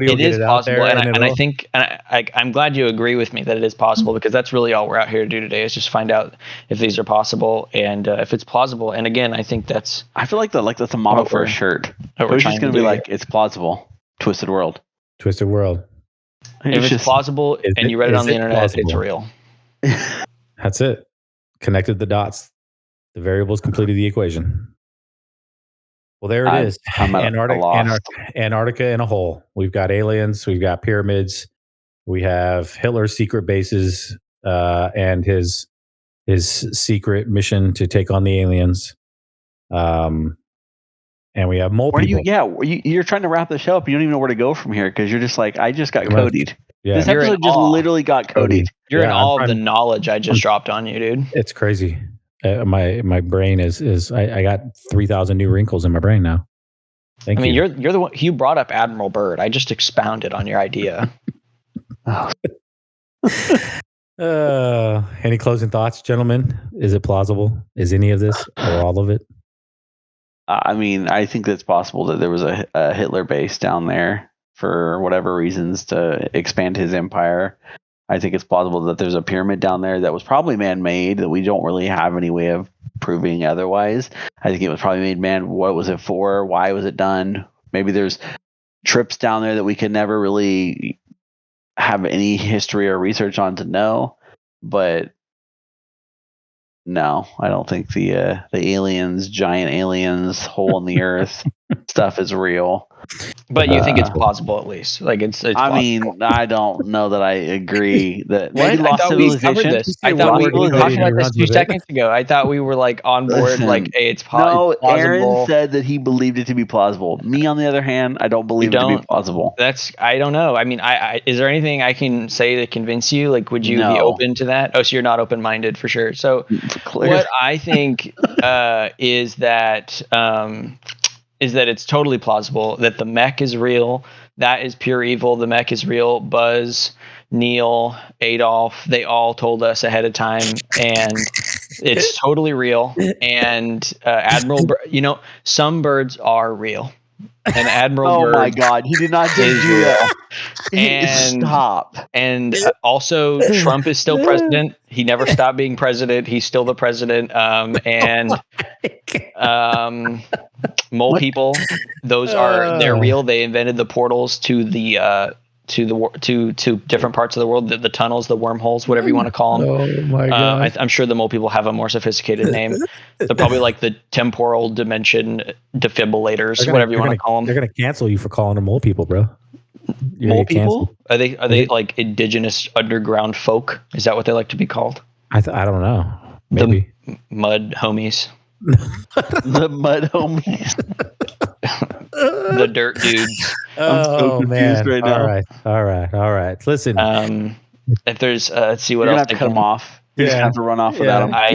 It is possible, and I think I'm glad you agree with me that it is possible, because that's really all we're out here to do today, is just find out if these are possible and if it's plausible. And again, I think that's. I feel like that's a motto for a shirt. It's just going to be like, it's plausible. Twisted World. Twisted World. If it's plausible and you read it on the internet, it's real. That's it. Connected the dots. The variables completed the equation. Well, there it is. Antarctica in a hole. We've got aliens. We've got pyramids. We have Hitler's secret bases and his secret mission to take on the aliens. And we have Mole People. You're trying to wrap the show up. You don't even know where to go from here, because you're just like, I just got codied. Yeah. This episode just literally got codied. You're in awe of the knowledge I just dropped on you, dude. It's crazy. My brain is I got 3,000 new wrinkles in my brain now. Thank you. You're the one. You brought up Admiral Byrd. I just expounded on your idea. Any closing thoughts, gentlemen? Is it plausible? Is any of this or all of it? I mean, I think that's possible that there was a Hitler base down there for whatever reasons to expand his empire. I think it's plausible that there's a pyramid down there that was probably man-made, that we don't really have any way of proving otherwise. I think it was probably made man. What was it for? Why was it done? Maybe there's trips down there that we could never really have any history or research on to know. But no, I don't think the aliens, giant aliens, hole in the earth stuff is real. But you think it's plausible, at least? Like it's I mean, I don't know that I agree that maybe lost civilization. I thought we were talking about this 2 seconds ago. I thought we were like on board. Listen, like, hey, it's plausible. No, Aaron said that he believed it to be plausible. Me, on the other hand, I don't believe it to be plausible. I don't know. I mean, I is there anything I can say to convince you? Like, would you be open to that? Oh, so you're not open-minded for sure. So what I think is that it's totally plausible that the mech is real. That is pure evil. The mech is real. Buzz, Neil, Adolf, they all told us ahead of time, and it's totally real. And Admiral, some birds are real. And Admiral Byrd, my God, he did not just do that. And stop. And also, Trump is still president. He never stopped being president. He's still the president. Mole People, they're real. They invented the portals to the to different parts of the world, the tunnels, the wormholes, whatever you want to call them. Oh my God. I'm sure the Mole People have a more sophisticated name. They're probably like the temporal dimension defibrillators, whatever you want to call them. They're going to cancel you for calling them Mole People, bro. Mole People? Are they like indigenous underground folk? Is that what they like to be called? I don't know. Maybe the mud homies. The mud homies. The dirt dudes. I'm so confused right now. All right. Listen, if there's let's see what else. Have to cut them off. You just have to run off without them. I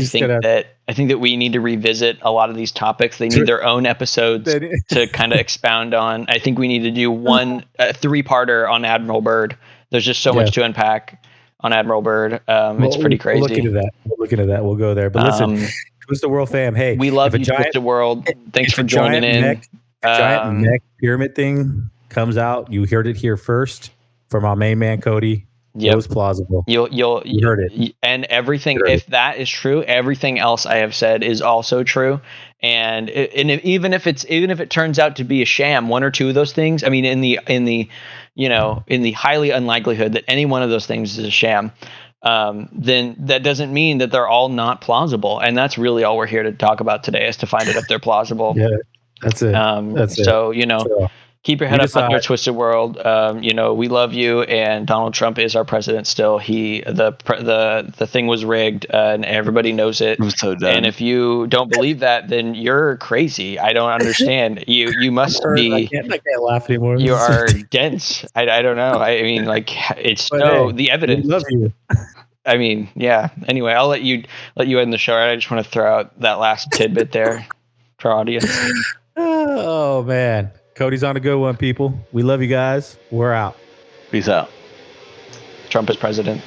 think that we need to revisit a lot of these topics. They need their own episodes to kind of expound on. I think we need to do one 3-parter on Admiral Byrd. There's just so much to unpack on Admiral Byrd. It's pretty crazy. We'll look into that. We'll go there. But listen, Twisted World fam, hey, we love you, Twisted World. Thanks for joining in. Giant mech pyramid thing comes out. You heard it here first from our main man Cody. It was plausible. You heard it. And everything, if that is true, everything else I have said is also true. And even if it turns out to be a sham, one or two of those things, I mean, in the highly unlikelihood that any one of those things is a sham, then that doesn't mean that they're all not plausible. And that's really all we're here to talk about today, is to find out if they're plausible. Yeah, that's it. So, keep your head up on your Twisted World. We love you, and Donald Trump is our president still. The thing was rigged, and everybody knows it. I'm so done. And if you don't believe that, then you're crazy. I don't understand. You must be. I can't laugh anymore. You are dense. I don't know. I mean, it's the evidence. We love you. I mean, yeah. Anyway, I'll let you end the show. I just want to throw out that last tidbit there for our audience. Oh man. Cody's on a good one, people. We love you guys. We're out. Peace out. Trump is president.